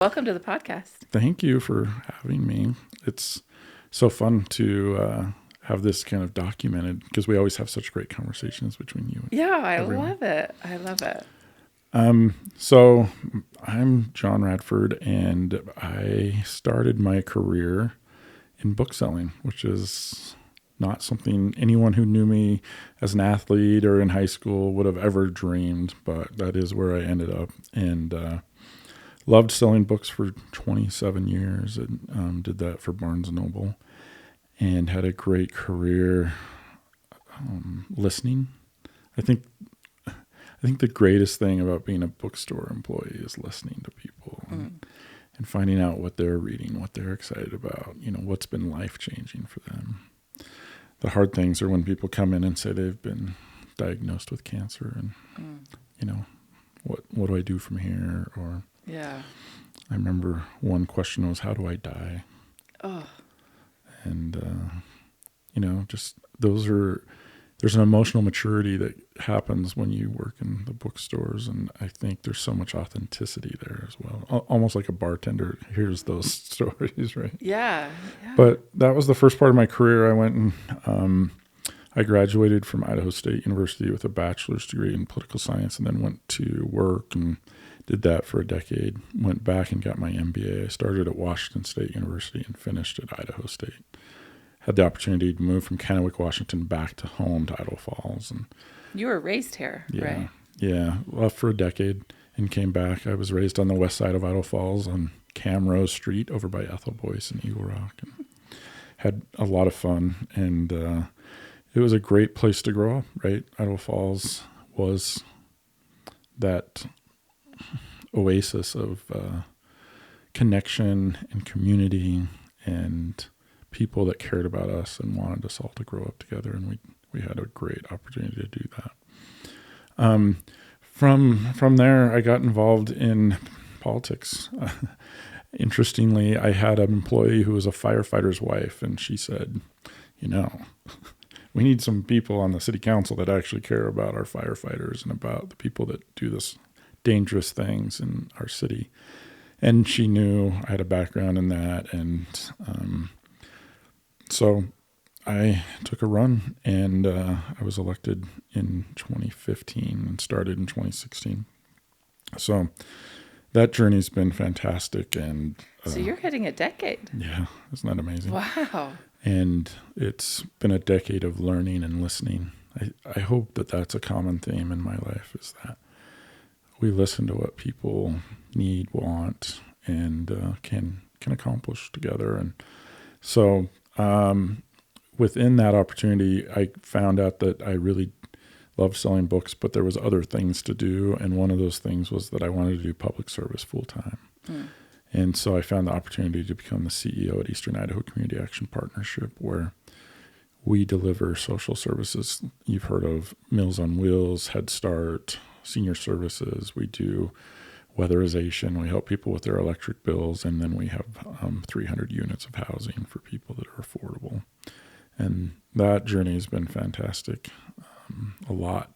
Welcome to the podcast. Thank you for having me. It's so fun to have this kind of documented because we always have such great conversations between you and everyone. Love it. I love it. So I'm John Radford, and I started my career in bookselling, which is not something anyone who knew me as an athlete or in high school would have ever dreamed, but that is where I ended up. And loved selling books for 27 years and did that for Barnes & Noble and had a great career listening. I think the greatest thing about being a bookstore employee is listening to people and finding out what they're reading, what they're excited about, what's been life-changing for them. The hard things are when people come in and say they've been diagnosed with cancer and, what do I do from here? Or Yeah. I remember one question was, how do I die? Oh. And, just there's an emotional maturity that happens when you work in the bookstores. And I think there's so much authenticity there as well. Almost like a bartender hears those stories, right? Yeah. But that was the first part of my career. I went and I graduated from Idaho State University with a bachelor's degree in political science and then went to work and did that for a decade. Went back and got my MBA. I started at Washington State University and finished at Idaho State. Had the opportunity to move from Kennewick, Washington back to home to Idaho Falls. And You were raised here, right? Yeah. Left for a decade and came back. I was raised on the west side of Idaho Falls on Camrose Street over by Ethel Boyce and Eagle Rock. And had a lot of fun. And it was a great place to grow up, right? Idaho Falls was that oasis of connection and community and people that cared about us and wanted us all to grow up together, and we had a great opportunity to do that. From there, I got involved in politics. Interestingly, I had an employee who was a firefighter's wife, and she said, we need some people on the city council that actually care about our firefighters and about the people that do this dangerous things in our city. And she knew I had a background in that. And so I took a run and I was elected in 2015 and started in 2016. So that journey's been fantastic. And So you're hitting a decade. Yeah, isn't that amazing? Wow. And it's been a decade of learning and listening. I hope that that's a common theme in my life, is that we listen to what people need, want, and can accomplish together. And so within that opportunity, I found out that I really loved selling books, but there was other things to do. And one of those things was that I wanted to do public service full time. And so I found the opportunity to become the CEO at Eastern Idaho Community Action Partnership, where we deliver social services. You've heard of Meals on Wheels, Head Start, senior services. We do weatherization. We help people with their electric bills. And then we have 300 units of housing for people that are affordable. And that journey has been fantastic. A lot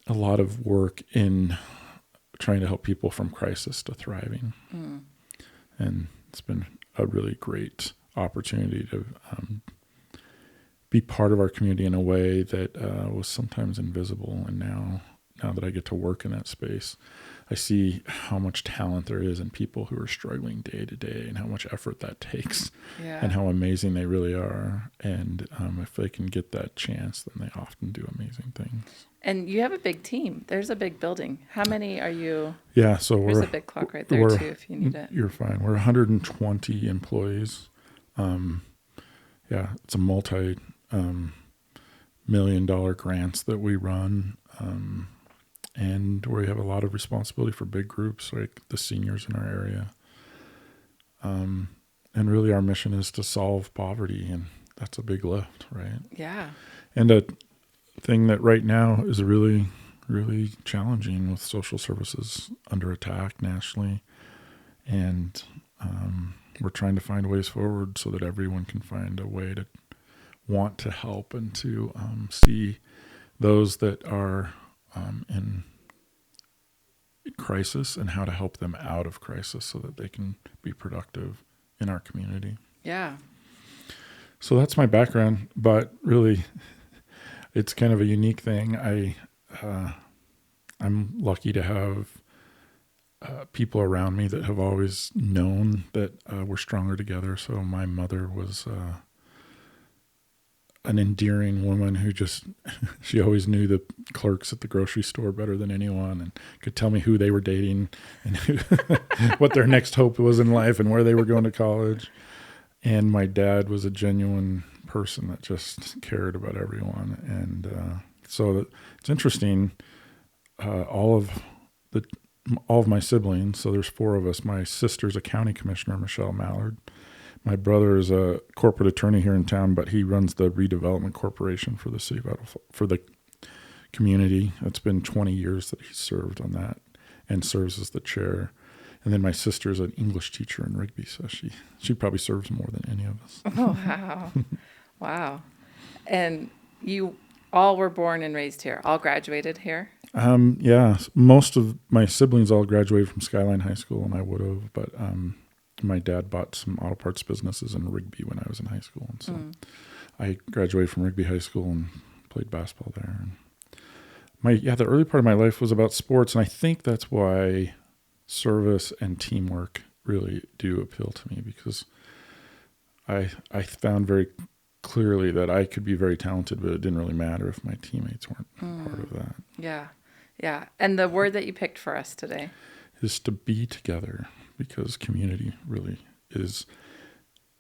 of work in trying to help people from crisis to thriving. And it's been a really great opportunity to be part of our community in a way that was sometimes invisible. And now that I get to work in that space, I see how much talent there is in people who are struggling day to day and how much effort that takes and how amazing they really are. And if they can get that chance, then they often do amazing things. And you have a big team. There's a big building. How many are you? Yeah, so There's a big clock right there too if you need it. You're fine. We're 120 employees. It's a multi-million-dollar grants that we run. And we have a lot of responsibility for big groups like the seniors in our area. And really our mission is to solve poverty, and that's a big lift, right? Yeah. And a thing that right now is really, really challenging with social services under attack nationally. And we're trying to find ways forward so that everyone can find a way to want to help and to see those that are in crisis and how to help them out of crisis so that they can be productive in our community. Yeah. So that's my background, but really it's kind of a unique thing. I'm lucky to have people around me that have always known that we're stronger together. So my mother was an endearing woman who just, she always knew the clerks at the grocery store better than anyone and could tell me who they were dating and what their next hope was in life and where they were going to college. And my dad was a genuine person that just cared about everyone. And so it's interesting. All of my siblings, so there's 4 of us. My sister's a county commissioner, Michelle Mallard. My brother is a corporate attorney here in town, but he runs the redevelopment corporation for the city of for the community. It's been 20 years that he served on that and serves as the chair. And then my sister's an English teacher in Rigby, so she probably serves more than any of us. Oh, wow. Wow. And you all were born and raised here, all graduated here? Yeah, most of my siblings all graduated from Skyline High School, and I would have, but my dad bought some auto parts businesses in Rigby when I was in high school, and so I graduated from Rigby High School and played basketball there. And the early part of my life was about sports, and I think that's why service and teamwork really do appeal to me, because I found very clearly that I could be very talented, but it didn't really matter if my teammates weren't part of that. Yeah. Yeah. And the word that you picked for us today is to be together, because community really is,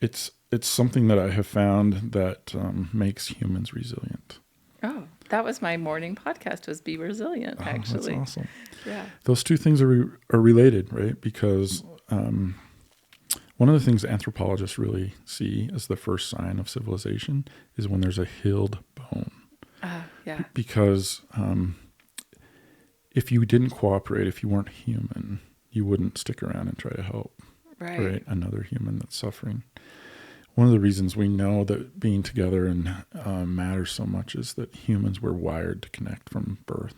it's something that I have found that makes humans resilient. Oh, that was my morning podcast, was Be Resilient, actually. That's awesome. Yeah. Those two things are related, right? Because one of the things anthropologists really see as the first sign of civilization is when there's a healed bone. Yeah. Because if you didn't cooperate, if you weren't human, you wouldn't stick around and try to help Right. another human that's suffering. One of the reasons we know that being together and matters so much is that humans were wired to connect from birth.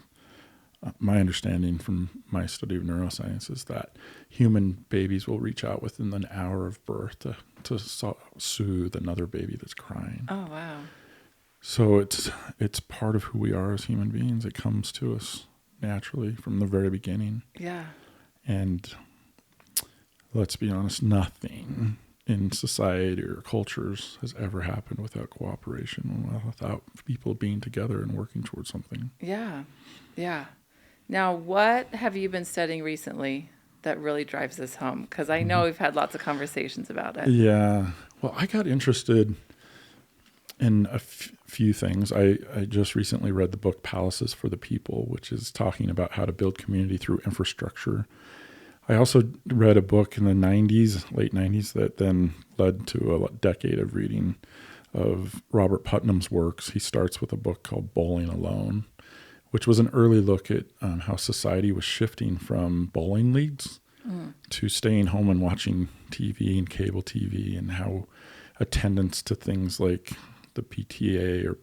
My understanding from my study of neuroscience is that human babies will reach out within an hour of birth to soothe another baby that's crying. Oh, wow. So it's part of who we are as human beings. It comes to us naturally from the very beginning. Yeah. And let's be honest, nothing in society or cultures has ever happened without cooperation, without people being together and working towards something. Yeah. Yeah. Now, what have you been studying recently that really drives this home? Because I know we've had lots of conversations about it. Yeah. Well, I got interested in a few things. I just recently read the book Palaces for the People, which is talking about how to build community through infrastructure. I also read a book in the late 90s, that then led to a decade of reading of Robert Putnam's works. He starts with a book called Bowling Alone, which was an early look at how society was shifting from bowling leagues to staying home and watching TV and cable TV, and how attendance to things like the PTA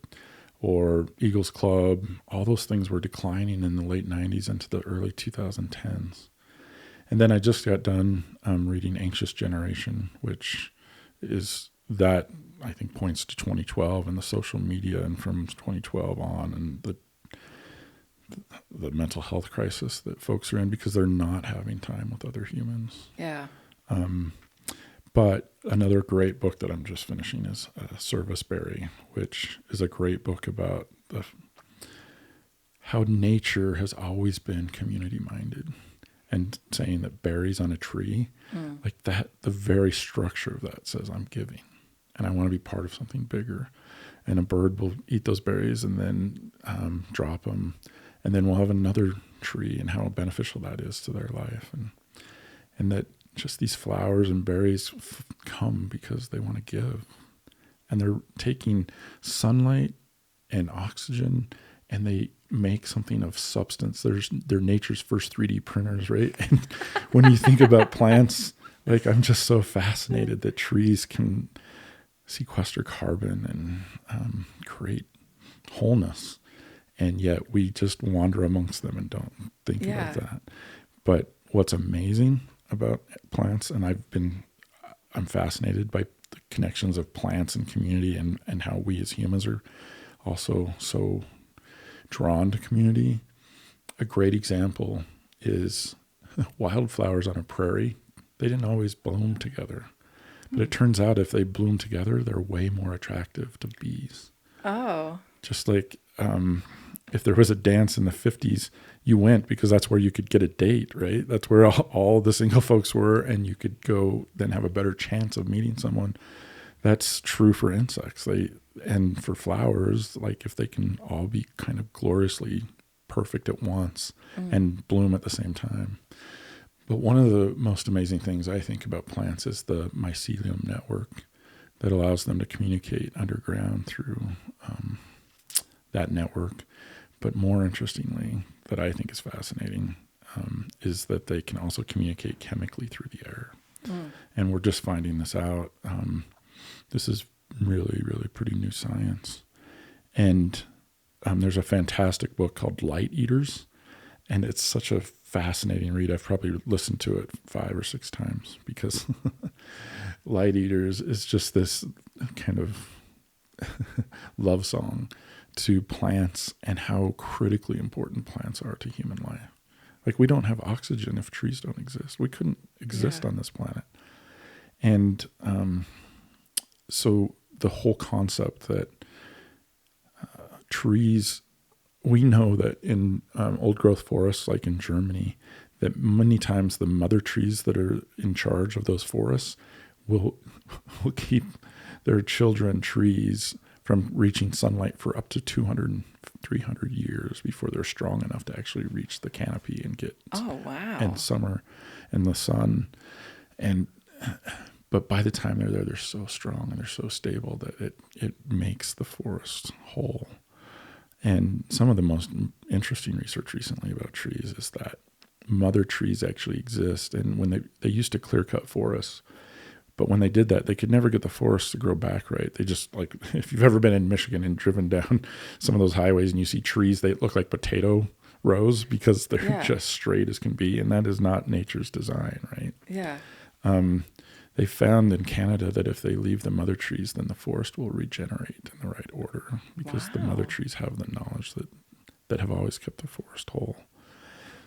or Eagles Club, all those things were declining in the late 90s into the early 2010s. And then I just got done reading Anxious Generation, which is that, I think, points to 2012 and the social media, and from 2012 on, and the mental health crisis that folks are in because they're not having time with other humans. Yeah. But another great book that I'm just finishing is Service Berry, which is a great book about how nature has always been community-minded, and saying that berries on a tree, like that, the very structure of that says, I'm giving, and I want to be part of something bigger. And a bird will eat those berries and then drop them, and then we'll have another tree, and how beneficial that is to their life. And that just these flowers and berries come because they want to give. And they're taking sunlight and oxygen, and they make something of substance. They're nature's first 3D printers, right? And when you think about plants, like, I'm just so fascinated that trees can sequester carbon and create wholeness. And yet we just wander amongst them and don't think about that. But what's amazing about plants, and I'm fascinated by the connections of plants and community, and how we as humans are also so drawn to community. A great example is wildflowers on a prairie. They didn't always bloom together, but it turns out if they bloom together, they're way more attractive to bees. Oh. Just like if there was a dance in the 50s, you went because that's where you could get a date, right? That's where all the single folks were, and you could go then have a better chance of meeting someone. That's true for insects. And for flowers, like if they can all be kind of gloriously perfect at once and bloom at the same time. But one of the most amazing things I think about plants is the mycelium network that allows them to communicate underground through that network. But more interestingly, that I think is fascinating, is that they can also communicate chemically through the air. And we're just finding this out. This is really, really pretty new science. And there's a fantastic book called Light Eaters, and it's such a fascinating read. I've probably listened to it 5 or 6 times because Light Eaters is just this kind of love song to plants and how critically important plants are to human life. Like, we don't have oxygen if trees don't exist. We couldn't exist on this planet. And so the whole concept that trees, we know that in old growth forests, like in Germany, that many times the mother trees that are in charge of those forests will keep their children trees from reaching sunlight for up to 200 and 300 years before they're strong enough to actually reach the canopy and get and summer and the sun. But by the time they're there, they're so strong and they're so stable that it makes the forest whole. And some of the most interesting research recently about trees is that mother trees actually exist. And when they used to clear cut forests, but when they did that, they could never get the forest to grow back right. They just, like, if you've ever been in Michigan and driven down some of those highways and you see trees, they look like potato rows because they're just straight as can be. And that is not nature's design, right? Yeah. They found in Canada that if they leave the mother trees, then the forest will regenerate in the right order because the mother trees have the knowledge that have always kept the forest whole.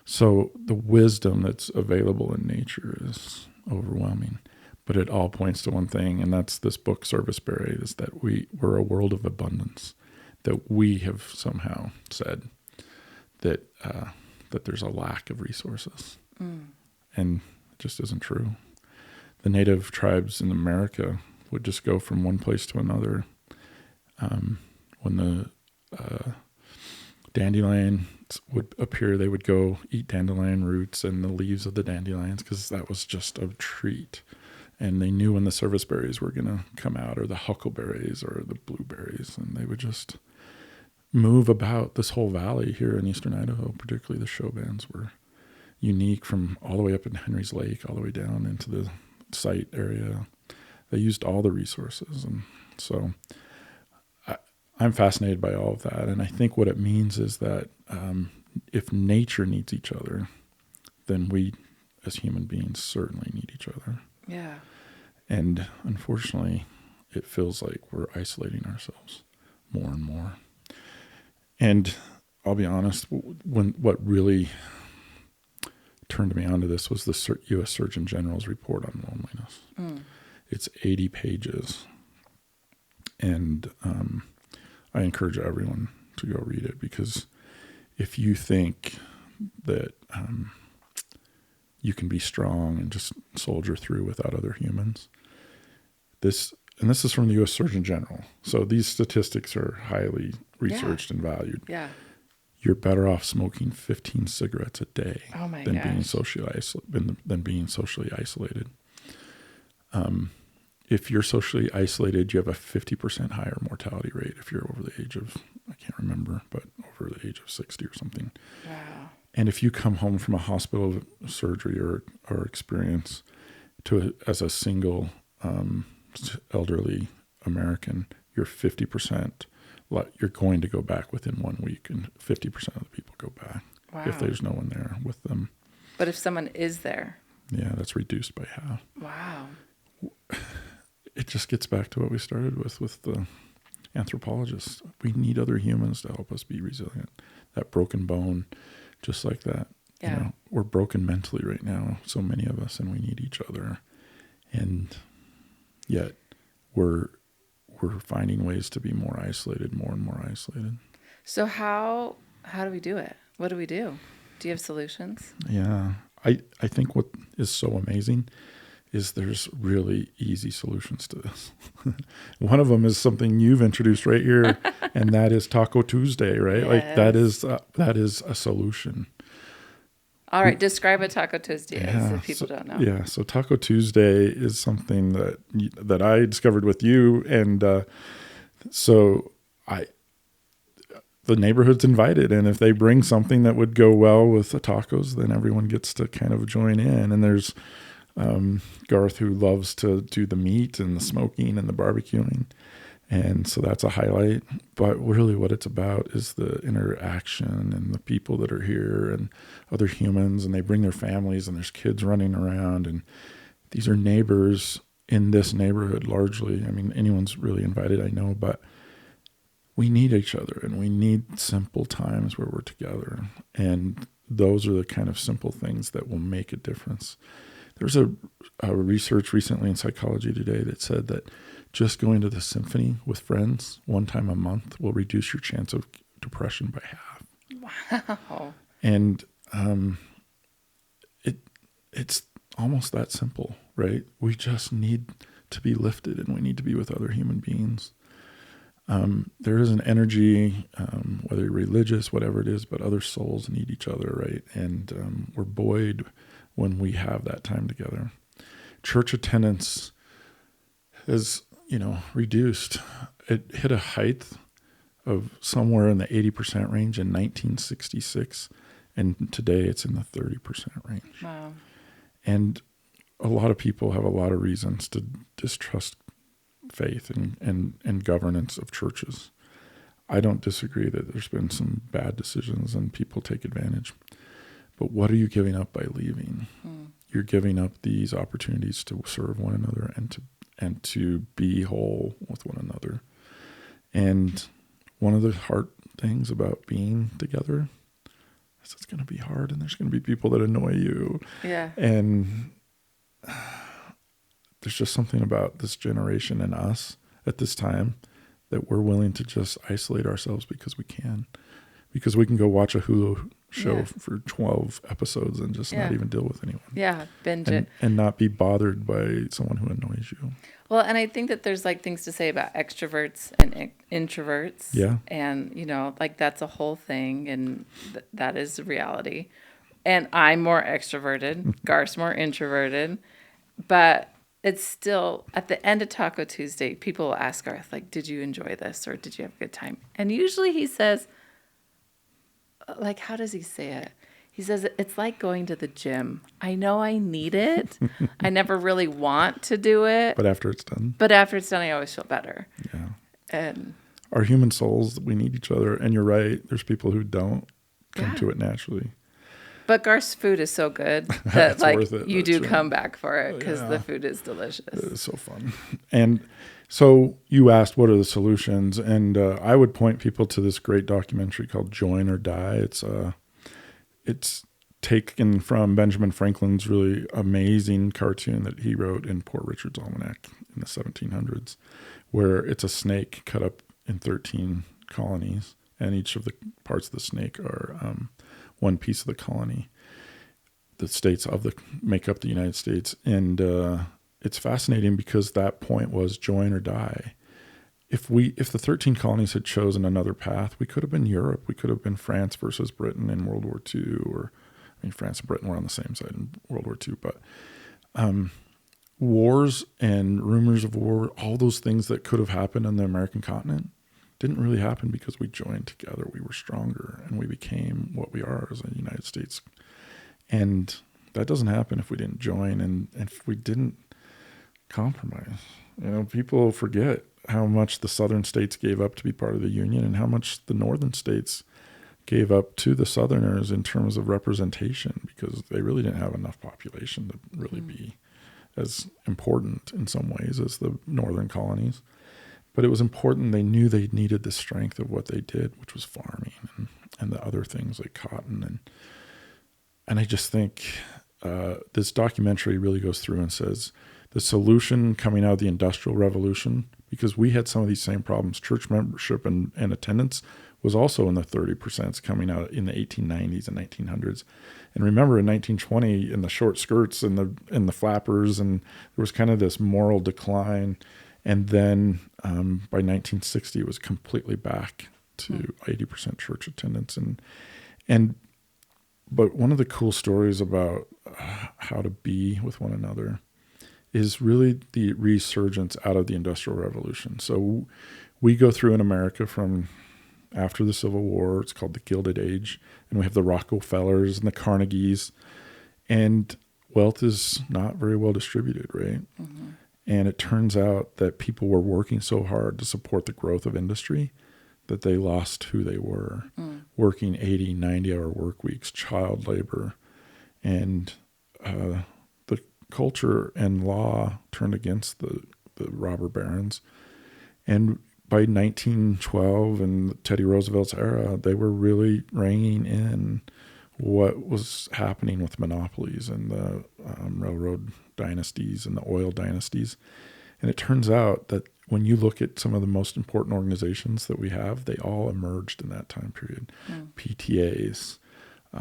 So the wisdom that's available in nature is overwhelming. But it all points to one thing, and that's this book, Serviceberry, is that we're a world of abundance, that we have somehow said that there's a lack of resources. And it just isn't true. The native tribes in America would just go from one place to another. When the dandelion would appear, they would go eat dandelion roots and the leaves of the dandelions because that was just a treat. And they knew when the serviceberries were going to come out, or the huckleberries or the blueberries, and they would just move about this whole valley here in eastern Idaho. Particularly the show bands were unique, from all the way up in Henry's Lake, all the way down into the site area. They used all the resources. And so I'm fascinated by all of that. And I think what it means is that if nature needs each other, then we as human beings certainly need each other. Yeah. And unfortunately, it feels like we're isolating ourselves more and more. And I'll be honest, what really turned me onto this was the U.S. Surgeon General's report on loneliness. It's 80 pages. And I encourage everyone to go read it, because if you think that you can be strong and just soldier through without other humans, this is from the U.S. Surgeon General. So these statistics are highly researched and valued. Yeah. You're better off smoking 15 cigarettes a day than being socially isolated. If you're socially isolated, you have a 50% higher mortality rate if you're over the age of, I can't remember, but over the age of 60 or something. Wow. And if you come home from a hospital surgery or experience as a single elderly American, you're 50%. You're going to go back within 1 week, and 50% of the people go back if there's no one there with them. But if someone is there. Yeah, that's reduced by half. Wow. It just gets back to what we started with the anthropologists. We need other humans to help us be resilient. That broken bone, just like that. Yeah. You know, we're broken mentally right now, so many of us, and we need each other. And yet we're finding ways to be more isolated, more and more isolated. So how do we do it? What do we do? Do you have solutions? Yeah. I think what is so amazing is there's really easy solutions to this. One of them is something you've introduced right here, and that is Taco Tuesday, right? Yes. Like that is a solution. All right, describe what Taco Tuesday is if people don't know. Yeah, so Taco Tuesday is something that I discovered with you, and the neighborhood's invited, and if they bring something that would go well with the tacos, then everyone gets to kind of join in. And there's Garth, who loves to do the meat and the smoking and the barbecuing, and so that's a highlight. But really what it's about is the interaction and the people that are here and other humans, and they bring their families, and there's kids running around, and these are neighbors in this neighborhood largely. I mean, anyone's really invited, I know, but we need each other, and we need simple times where we're together. And those are the kind of simple things that will make a difference. There's a research recently in Psychology Today that said that just going to the symphony with friends one time a month will reduce your chance of depression by half. Wow. And it's almost that simple, right? We just need to be lifted, and we need to be with other human beings. There is an energy, whether you're religious, whatever it is, but other souls need each other, right? And we're buoyed when we have that time together. Church attendance has, reduced. It hit a height of somewhere in the 80% range in 1966, and today it's in the 30% range. Wow. And a lot of people have a lot of reasons to distrust faith and governance of churches. I don't disagree that there's been some bad decisions and people take advantage. But what are you giving up by leaving? You're giving up these opportunities to serve one another and to be whole with one another. And one of the hard things about being together is it's going to be hard, and there's going to be people that annoy you. Yeah. And there's just something about this generation and us at this time that we're willing to just isolate ourselves because we can go watch a Hulu show for 12 episodes and just not even deal with anyone. Yeah, binge it. And not be bothered by someone who annoys you. Well, and I think that there's things to say about extroverts and introverts. Yeah. And, that's a whole thing, and that is reality. And I'm more extroverted, Garth's more introverted, but it's still, at the end of Taco Tuesday, people will ask Garth, did you enjoy this, or did you have a good time? And usually he says, how does he say it? He says, it's like going to the gym. I know I need it. I never really want to do it. But after it's done, I always feel better. Yeah. And our human souls, we need each other. And you're right. There's people who don't come to it naturally. But Garth's food is so good that worth it. You That's do come back for it because the food is delicious. It is so fun. And so you asked, what are the solutions? And I would point people to this great documentary called Join or Die. It's taken from Benjamin Franklin's really amazing cartoon that he wrote in Poor Richard's Almanac in the 1700s, where it's a snake cut up in 13 colonies, and each of the parts of the snake are one piece of the colony. The states make up the United States. And it's fascinating because that point was join or die. If the 13 colonies had chosen another path, we could have been Europe. We could have been France versus Britain in World War II, France and Britain were on the same side in World War II. But wars and rumors of war, all those things that could have happened on the American continent, didn't really happen because we joined together. We were stronger, and we became what we are as a United States. And that doesn't happen if we didn't join and if we didn't compromise. People forget how much the southern states gave up to be part of the Union and how much the northern states gave up to the Southerners in terms of representation, because they really didn't have enough population to really be as important in some ways as the northern colonies. But it was important. They knew they needed the strength of what they did, which was farming and the other things like cotton. And I just think this documentary really goes through and says the solution coming out of the Industrial Revolution, because we had some of these same problems. Church membership and attendance was also in the 30% coming out in the 1890s and 1900s. And remember, in 1920, in the short skirts and the flappers, and there was kind of this moral decline. And then by 1960, it was completely back to 80% church attendance. But one of the cool stories about how to be with one another is really the resurgence out of the Industrial Revolution. So we go through in America from after the Civil War, it's called the Gilded Age, and we have the Rockefellers and the Carnegies, and wealth is not very well distributed, right? Mm-hmm. And it turns out that people were working so hard to support the growth of industry that they lost who they were, working 80, 90-hour work weeks, child labor, and the culture and law turned against the robber barons. And by 1912 and Teddy Roosevelt's era, they were really reining in what was happening with monopolies and the railroad dynasties and the oil dynasties. And it turns out that when you look at some of the most important organizations that we have, they all emerged in that time period. PTAs,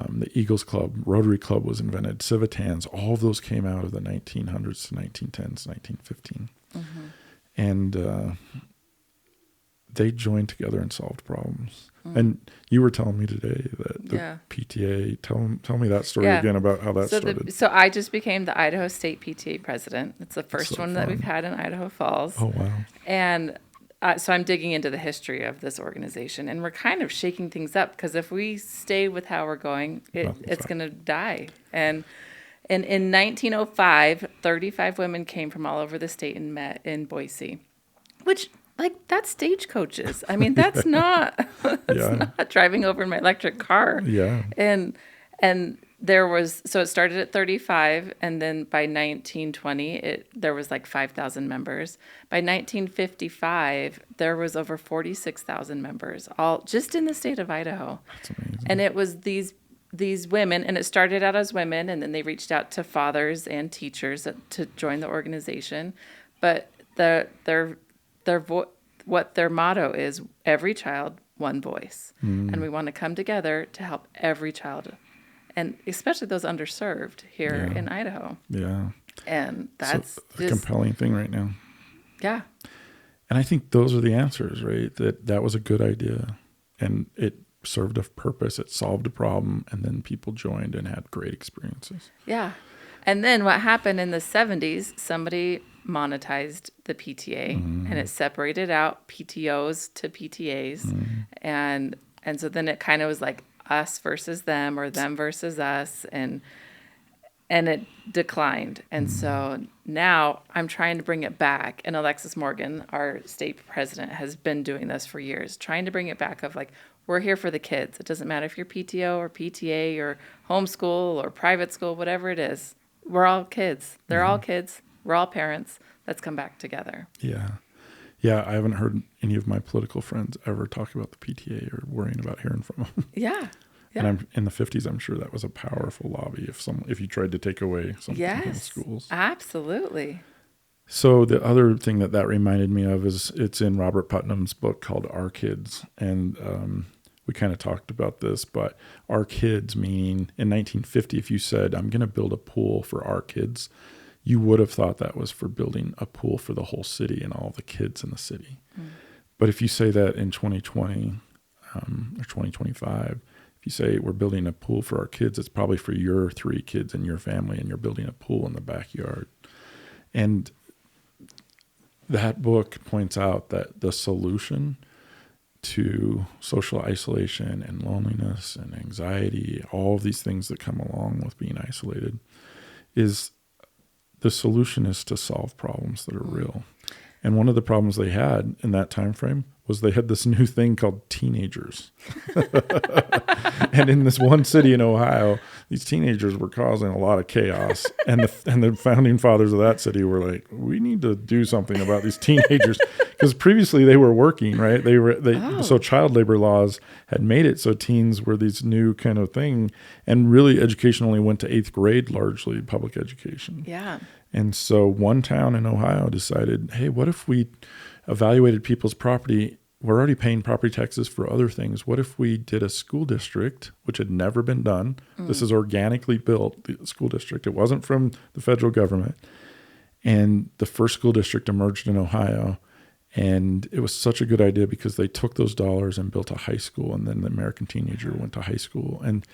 the Eagles Club, Rotary Club was invented, Civitans, all of those came out of the 1900s to 1910s, 1915. And they joined together and solved problems. And you were telling me today that the PTA, tell me that story again about how that started. So I just became the Idaho State PTA president. It's the first one that we've had in Idaho Falls. Oh, wow. And so I'm digging into the history of this organization, and we're kind of shaking things up, because if we stay with how we're going, it's going to die. And in 1905, 35 women came from all over the state and met in Boise, which... like, that's stagecoaches. I mean, that's not not driving over in my electric car. Yeah. And there was, so it started at 35, and then by 1920, there was like 5,000 members. By 1955, there was over 46,000 members, all just in the state of Idaho. That's amazing. And it was these women, and it started out as women, and then they reached out to fathers and teachers to join the organization. But what their motto is, every child, one voice. And we want to come together to help every child, and especially those underserved here in Idaho. Yeah. And that's a compelling thing right now. Yeah. And I think those are the answers, right? That was a good idea, and it served a purpose. It solved a problem, and then people joined and had great experiences. Yeah. And then what happened in the 70s, somebody monetized the PTA, and it separated out PTOs to PTAs. And so then it kind of was like us versus them, or them versus us, and it declined. And so now I'm trying to bring it back. And Alexis Morgan, our state president, has been doing this for years, trying to bring it back of like, we're here for the kids. It doesn't matter if you're PTO or PTA or homeschool or private school, whatever it is. We're all kids. They're all kids. We're all parents. Let's come back together. Yeah. Yeah, I haven't heard any of my political friends ever talk about the PTA or worrying about hearing from them. Yeah. And I'm in the 50s, I'm sure that was a powerful lobby if you tried to take away something from the schools. Absolutely. So the other thing that reminded me of is it's in Robert Putnam's book called Our Kids. And we kind of talked about this, but our kids, meaning in 1950, if you said, I'm going to build a pool for our kids, you would have thought that was for building a pool for the whole city and all the kids in the city. But if you say that in 2020 or 2025, if you say we're building a pool for our kids, it's probably for your 3 kids and your family, and you're building a pool in the backyard. And that book points out that the solution to social isolation and loneliness and anxiety, all of these things that come along with being isolated, is the solution is to solve problems that are real. And one of the problems they had in that time frame was they had this new thing called teenagers. And in this one city in Ohio, these teenagers were causing a lot of chaos. And the founding fathers of that city were like, we need to do something about these teenagers. Because previously they were working, right? So child labor laws had made it so teens were these new kind of thing. And really education only went to 8th grade, largely public education. Yeah. And so one town in Ohio decided, hey, what if we evaluated people's property? We're already paying property taxes for other things. What if we did a school district, which had never been done? This is organically built, the school district. It wasn't from the federal government. And the first school district emerged in Ohio. And it was such a good idea because they took those dollars and built a high school. And then the American teenager went to high school. And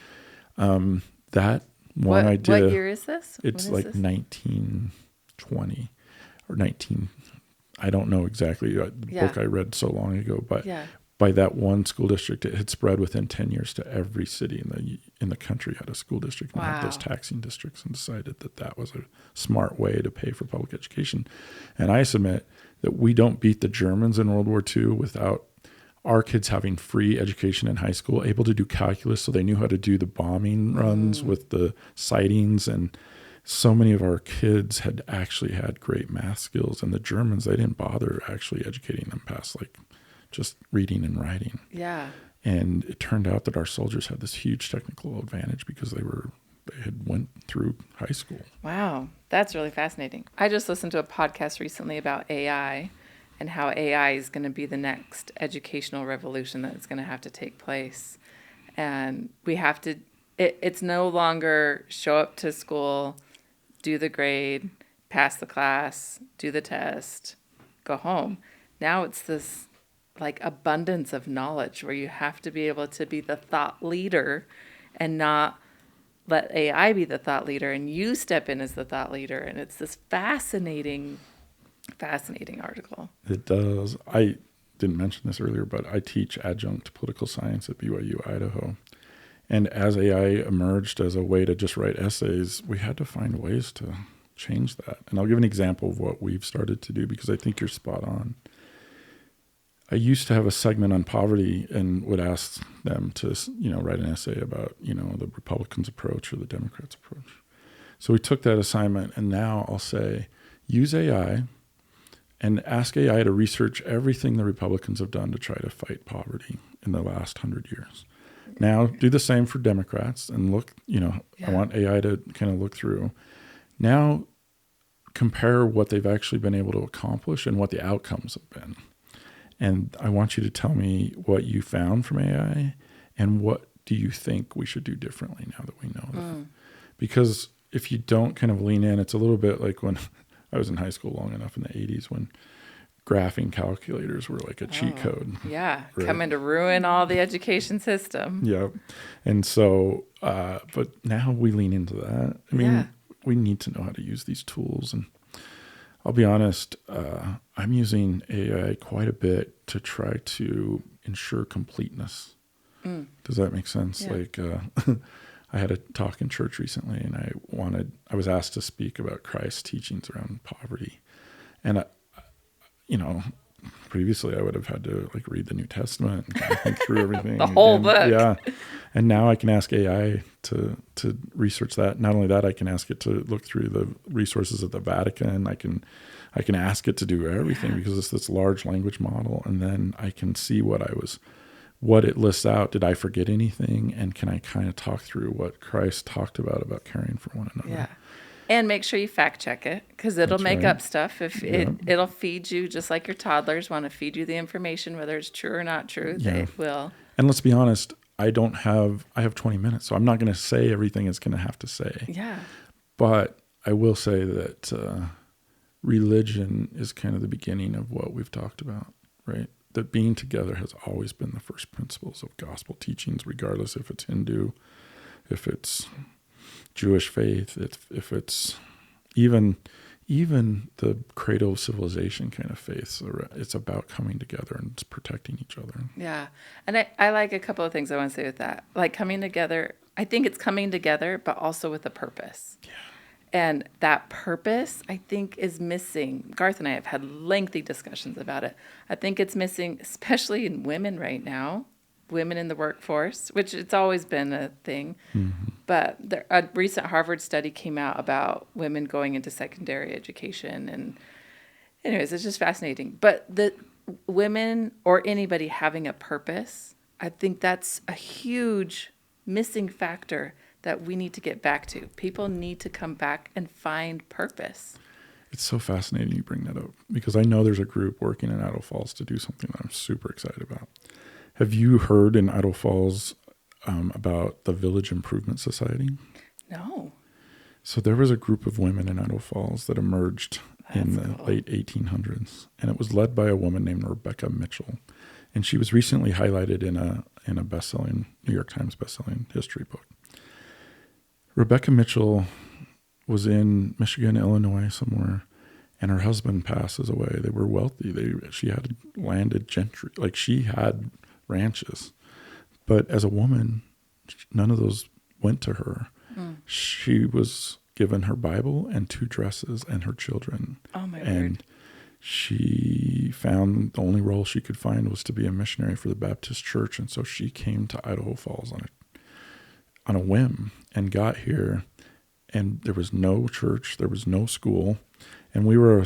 that one idea. What year is this? It's like 1920 or 19. I don't know exactly. The book I read so long ago, but by that one school district, it had spread within 10 years to every city in the country had a school district and had those taxing districts, and decided that was a smart way to pay for public education. And I submit that we don't beat the Germans in World War II without our kids having free education in high school, able to do calculus, so they knew how to do the bombing runs with the sightings. And so many of our kids had actually had great math skills, and the Germans, they didn't bother actually educating them past like just reading and writing. Yeah. And it turned out that our soldiers had this huge technical advantage because they had went through high school. Wow. That's really fascinating. I just listened to a podcast recently about AI and how AI is going to be the next educational revolution that's going to have to take place. And we have to, it's no longer show up to school, do the grade, pass the class, do the test, go home. Now it's this like abundance of knowledge where you have to be able to be the thought leader and not let AI be the thought leader, and you step in as the thought leader. And it's this fascinating article. It does. I didn't mention this earlier, but I teach adjunct political science at BYU, Idaho. And as AI emerged as a way to just write essays, we had to find ways to change that. And I'll give an example of what we've started to do because I think you're spot on. I used to have a segment on poverty and would ask them to, write an essay about, the Republicans' approach or the Democrats' approach. So we took that assignment, and now I'll say, use AI and ask AI to research everything the Republicans have done to try to fight poverty in the last 100 years. Now do the same for Democrats and look, I want AI to kind of look through. Now compare what they've actually been able to accomplish and what the outcomes have been. And I want you to tell me what you found from AI and what do you think we should do differently now that we know. Because if you don't kind of lean in, it's a little bit like when I was in high school long enough in the 80s when graphing calculators were like a cheat code. Yeah, right? Coming to ruin all the education system. Yep. And so, but now we lean into that. I mean, we need to know how to use these tools. And I'll be honest, I'm using AI quite a bit to try to ensure completeness. Does that make sense? Yeah. Like, I had a talk in church recently, and I was asked to speak about Christ's teachings around poverty. And previously I would have had to like read the New Testament and kind of think through everything. The whole book. Yeah. And now I can ask AI to research that. Not only that, I can ask it to look through the resources at the Vatican. I can ask it to do everything because it's this large language model. And then I can see what it lists out. Did I forget anything? And can I kind of talk through what Christ talked about caring for one another? Yeah. And make sure you fact check it because it'll make up stuff. If it'll feed you just like your toddlers want to feed you the information, whether it's true or not true, they will. And let's be honest, I have 20 minutes, so I'm not going to say everything it's going to have to say. Yeah. But I will say that religion is kind of the beginning of what we've talked about, right? That being together has always been the first principles of gospel teachings, regardless if it's Hindu, if it's Jewish faith, if it's even the cradle of civilization kind of faiths. It's about coming together and it's protecting each other. Yeah. And I like a couple of things I want to say with that. Like coming together, I think it's coming together, but also with a purpose. Yeah. And that purpose, I think, is missing. Garth and I have had lengthy discussions about it. I think it's missing, especially in women right now, women in the workforce, which it's always been a thing. But a recent Harvard study came out about women going into secondary education. And anyways, it's just fascinating. But the women or anybody having a purpose, I think that's a huge missing factor that we need to get back to. People need to come back and find purpose. It's so fascinating you bring that up because I know there's a group working in Idaho Falls to do something that I'm super excited about. Have you heard in Idaho Falls about the Village Improvement Society? No. So there was a group of women in Idaho Falls that emerged in the cool. late 1800s, and it was led by a woman named Rebecca Mitchell. And she was recently highlighted in a best-selling New York Times best-selling history book. Rebecca Mitchell was in Michigan, Illinois, somewhere, and her husband passes away. They were wealthy. She had landed gentry, like she had ranches, but as a woman, none of those went to her. She was given her Bible and 2 dresses and her children. Oh my and word. She found the only role she could find was to be a missionary for the Baptist church, and so she came to Idaho Falls on a whim and got here, and there was no church, there was no school, and we were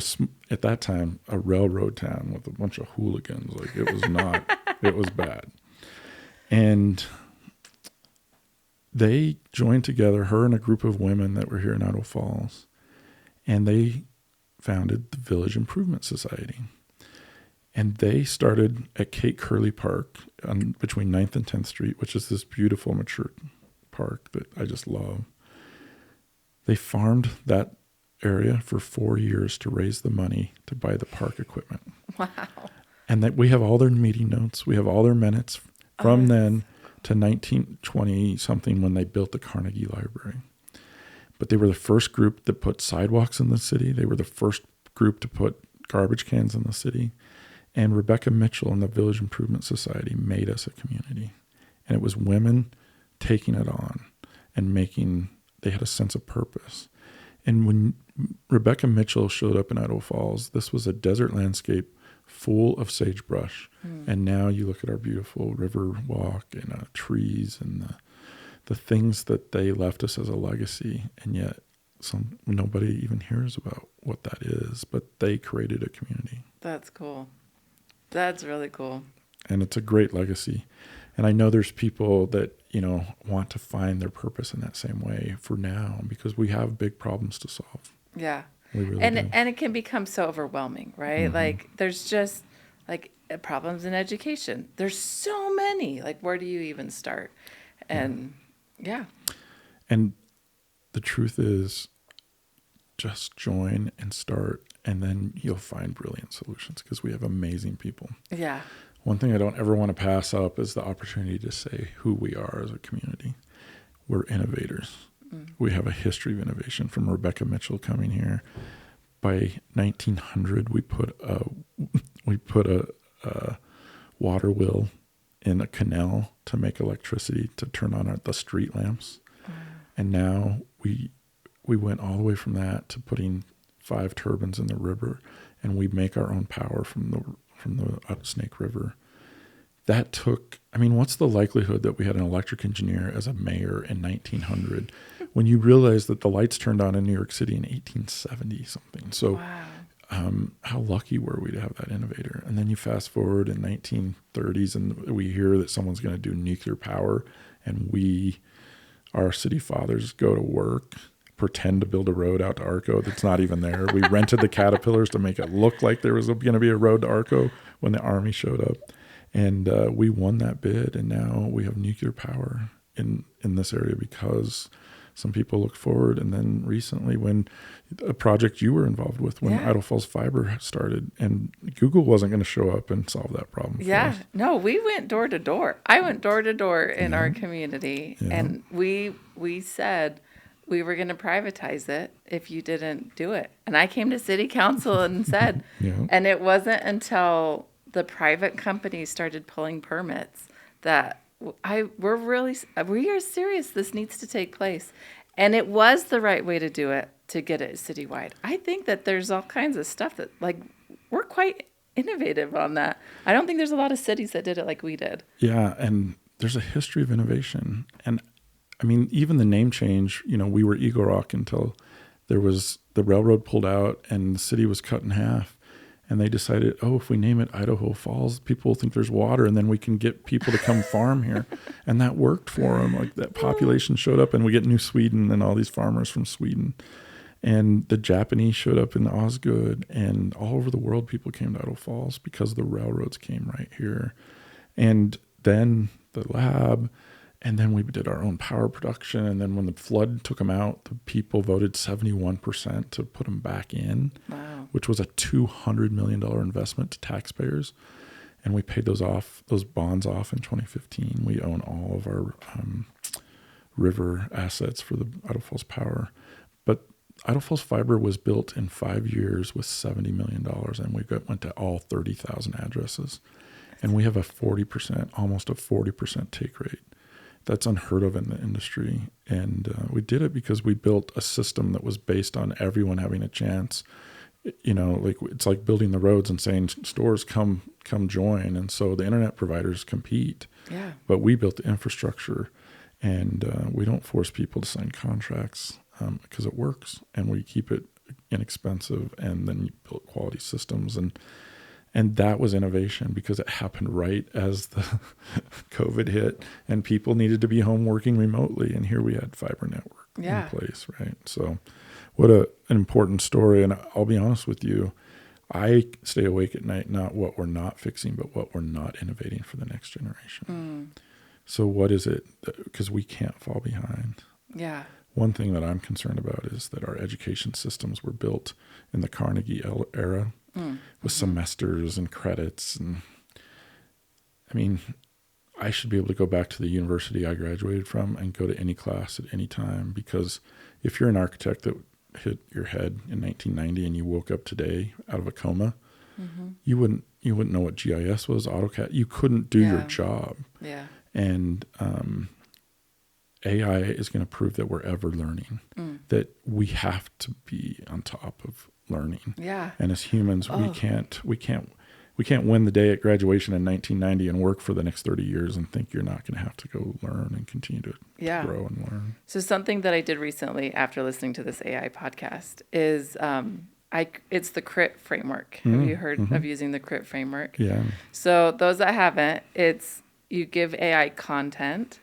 at that time a railroad town with a bunch of hooligans. Like it was not, it was bad. And they joined together, her and a group of women that were here in Idaho Falls, and they founded the Village Improvement Society. And they started at Kate Curley Park between 9th and 10th Street, which is this beautiful mature park that I just love. They farmed that area for 4 years to raise the money to buy the park equipment. Wow. And that we have all their meeting notes. We have all their minutes from then to 1920 something when they built the Carnegie Library. But they were the first group that put sidewalks in the city. They were the first group to put garbage cans in the city. And Rebecca Mitchell and the Village Improvement Society made us a community. And it was women taking it on and they had a sense of purpose. And when Rebecca Mitchell showed up in Idaho Falls, this was a desert landscape full of sagebrush. And now you look at our beautiful river walk and trees and the things that they left us as a legacy. And yet nobody even hears about what that is, but they created a community. That's cool. That's really cool. And it's a great legacy. And I know there's people that, want to find their purpose in that same way for now because we have big problems to solve. Yeah. We really do. And it can become so overwhelming, right? Like there's just like problems in education. There's so many. Like where do you even start? And yeah. And the truth is just join and start, and then you'll find brilliant solutions because we have amazing people. Yeah. One thing I don't ever want to pass up is the opportunity to say who we are as a community. We're innovators. We have a history of innovation from Rebecca Mitchell coming here. By 1900, we put a water wheel in a canal to make electricity to turn on the street lamps. And now we went all the way from that to putting 5 turbines in the river, and we make our own power from the Snake River. That took, what's the likelihood that we had an electric engineer as a mayor in 1900 when you realize that the lights turned on in New York City in 1870 something? So Wow. how lucky were we to have that innovator? And then you fast forward in 1930s and we hear that someone's going to do nuclear power, and our city fathers go to work, pretend to build a road out to Arco that's not even there. We rented the Caterpillars to make it look like there was going to be a road to Arco when the Army showed up. And we won that bid, and now we have nuclear power in this area because some people look forward. And then recently when a project you were involved with, when Idaho Falls Fiber started, and Google wasn't going to show up and solve that problem for us. No, we went door to door. I went door to door in our community, and we said we were going to privatize it if you didn't do it. And I came to city council and said, and it wasn't until the private companies started pulling permits that we are serious. This needs to take place. And it was the right way to do it. to get it citywide. I think that there's all kinds of stuff that, like, we're quite innovative on that. I don't think there's a lot of cities that did it like we did. Yeah, and there's a history of innovation. And I mean, even the name change, we were Eagle Rock until there was the railroad pulled out and the city was cut in half. And they decided, if we name it Idaho Falls, people will think there's water and then we can get people to come farm here. And that worked for them. Like, that population showed up and we get New Sweden and all these farmers from Sweden. And the Japanese showed up in Osgood, and all over the world people came to Idaho Falls because the railroads came right here. And then the lab, and then we did our own power production. And then when the flood took them out, the people voted 71% to put them back in, Wow. which was a $200 million investment to taxpayers. And we paid those bonds off in 2015. We own all of our river assets for the Idaho Falls Power. But Idaho Falls Fiber was built in 5 years with $70 million, and we went to all 30,000 addresses. And we have almost a 40% take rate. That's unheard of in the industry. And we did it because we built a system that was based on everyone having a chance. Like, it's like building the roads and saying, stores come join. And so the internet providers compete. Yeah. But we built the infrastructure, and we don't force people to sign contracts because it works, and we keep it inexpensive, and then you build quality systems. And that was innovation because it happened right as the COVID hit and people needed to be home working remotely. And here we had fiber network in place, right? So what an important story. And I'll be honest with you, I stay awake at night, not what we're not fixing, but what we're not innovating for the next generation. So what is it? Because we can't fall behind. Yeah. One thing that I'm concerned about is that our education systems were built in the Carnegie era with semesters and credits. And I mean, I should be able to go back to the university I graduated from and go to any class at any time, because if you're an architect that hit your head in 1990 and you woke up today out of a coma, you wouldn't know what GIS was, AutoCAD. You couldn't do your job. Yeah. And AI is going to prove that we're ever learning, that we have to be on top of learning. Yeah. And as humans, we can't win the day at graduation in 1990 and work for the next 30 years and think you're not going to have to go learn and continue to grow and learn. So something that I did recently after listening to this AI podcast is it's the CRIT framework. Have you heard of using the CRIT framework? Yeah. So those that haven't, it's you give AI content,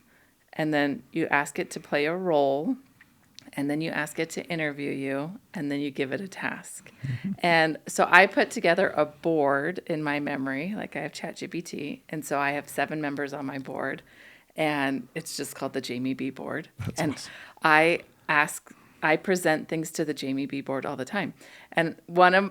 and then you ask it to play a role, and then you ask it to interview you, and then you give it a task. And so I put together a board in my memory, like I have ChatGPT, and so I have 7 members on my board, and it's just called the Jamie B board. That's and awesome. I present things to the Jamie B board all the time. And and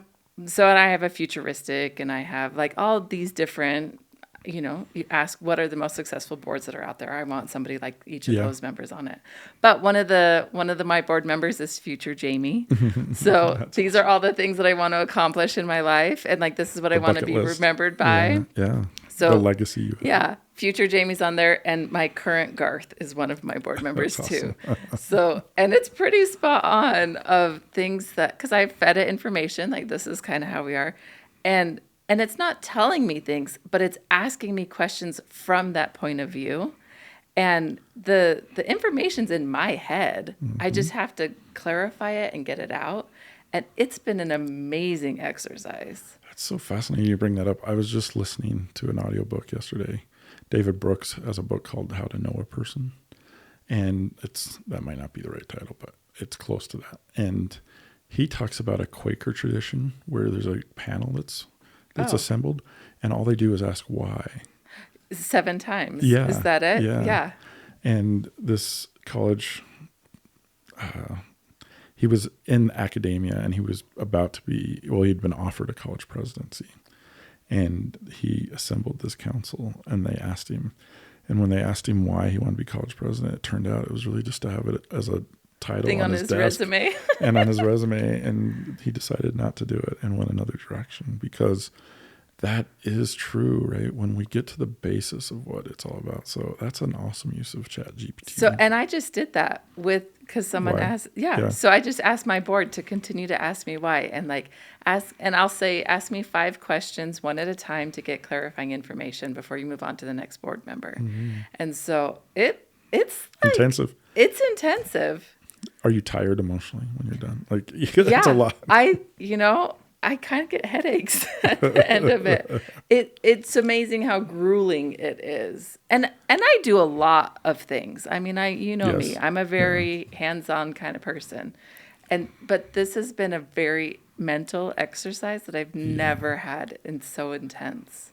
I have a futuristic, and I have like all these different, you ask what are the most successful boards that are out there. I want somebody like each of those members on it. But one of my board members is future Jamie. So these are all the things that I want to accomplish in my life, and like this is what I want to be remembered by. Yeah. So the legacy you have. Yeah. Future Jamie's on there, and my current Garth is one of my board members too. So, and it's pretty spot on of things that, because I've fed it information, like this is kind of how we are. And it's not telling me things, but it's asking me questions from that point of view. And the information's in my head. I just have to clarify it and get it out. And it's been an amazing exercise. That's so fascinating you bring that up. I was just listening to an audiobook yesterday. David Brooks has a book called How to Know a Person. And that might not be the right title, but it's close to that. And he talks about a Quaker tradition where there's a panel that's assembled, and all they do is ask why. 7 times. Yeah. Is that it? Yeah. And this college, he was in academia, and he was he'd been offered a college presidency. And he assembled this council, and they asked him. And when they asked him why he wanted to be college president, it turned out it was really just to have it as a title thing on his desk resume. and on his resume. And he decided not to do it and went another direction because that is true, right? When we get to the basis of what it's all about. So that's an awesome use of ChatGPT. So, and I just did that because someone Why? asked, yeah. Yeah. So I just asked my board to continue to ask me why, and like I'll say, ask me 5 questions one at a time to get clarifying information before you move on to the next board member. And so it's like, Intensive. It's intensive. Are you tired emotionally when you're done? Like, Yeah, that's a lot. I kind of get headaches at the end of it. It's amazing how grueling it is. And I do a lot of things. I mean, Yes. me. I'm a very hands-on kind of person. But this has been a very mental exercise that I've never had and so intense.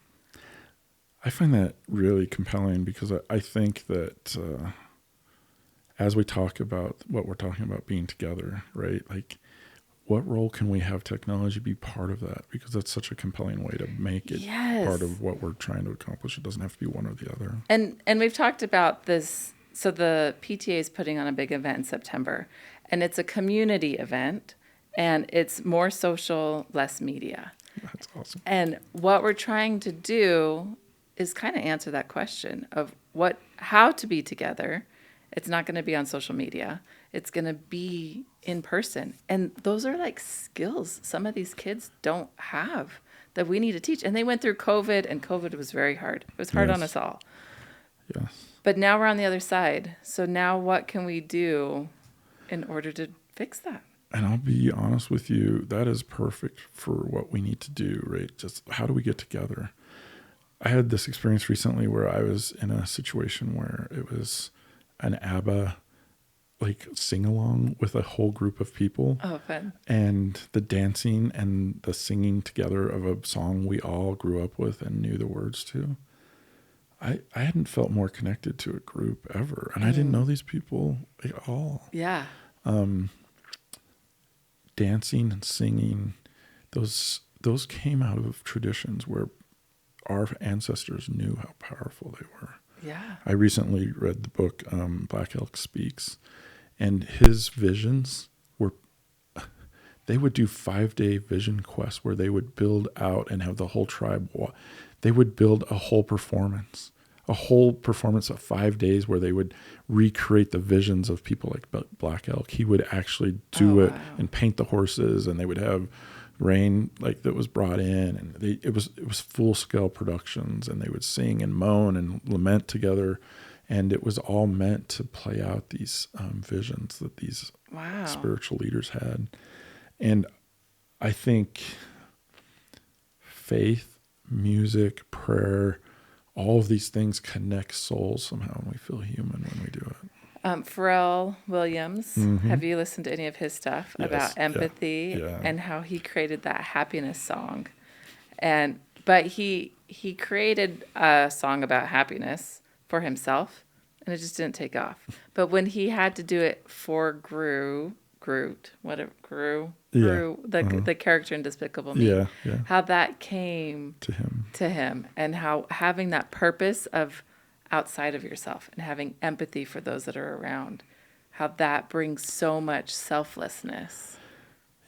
I find that really compelling because I think that as we talk about what we're talking about being together, right? Like, what role can we have technology be part of that? Because that's such a compelling way to make it part of what we're trying to accomplish. It doesn't have to be one or the other. And we've talked about this. So the PTA is putting on a big event in September, and it's a community event, and it's more social, less media. That's awesome. And what we're trying to do is kind of answer that question of how to be together. It's not going to be on social media. It's going to be in person. And those are like skills some of these kids don't have that we need to teach. And they went through COVID, and COVID was very hard. It was hard on us all. Yes. But now we're on the other side. So now what can we do in order to fix that? And I'll be honest with you, that is perfect for what we need to do, right? Just how do we get together? I had this experience recently where I was in a situation where it was an ABBA like sing along with a whole group of people. Oh, fun. And the dancing and the singing together of a song we all grew up with and knew the words to. I hadn't felt more connected to a group ever. And I didn't know these people at all. Yeah. Dancing and singing, those came out of traditions where our ancestors knew how powerful they were. Yeah. I recently read the book Black Elk Speaks, and his visions were, they would do 5-day vision quests where they would build out and have the whole tribe, they would build a whole performance of 5 days where they would recreate the visions of people like Black Elk. He would actually do it and paint the horses, and they would have rain like that was brought in, and it was full scale productions, and they would sing and moan and lament together, and it was all meant to play out these visions that these spiritual leaders had. And I think faith, music, prayer, all of these things connect souls somehow, and we feel human when we do it. Pharrell Williams, have you listened to any of his stuff about empathy and how he created that happiness song? But he created a song about happiness for himself, and it just didn't take off. But when he had to do it for Groot, the character in Despicable Me, how that came to him, and how having that purpose of outside of yourself and having empathy for those that are around, how that brings so much selflessness.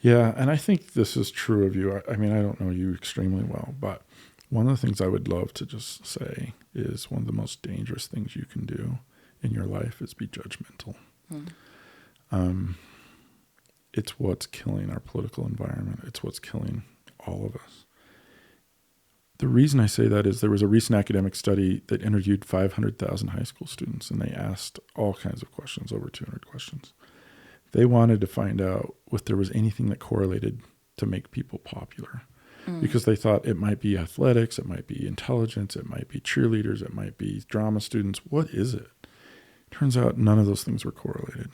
Yeah, and I think this is true of you. I mean, I don't know you extremely well, but one of the things I would love to just say is one of the most dangerous things you can do in your life is be judgmental. It's what's killing our political environment. It's what's killing all of us. The reason I say that is there was a recent academic study that interviewed 500,000 high school students, and they asked all kinds of questions, over 200 questions. They wanted to find out if there was anything that correlated to make people popular, because they thought it might be athletics, it might be intelligence, it might be cheerleaders, it might be drama students. What is it? Turns out none of those things were correlated.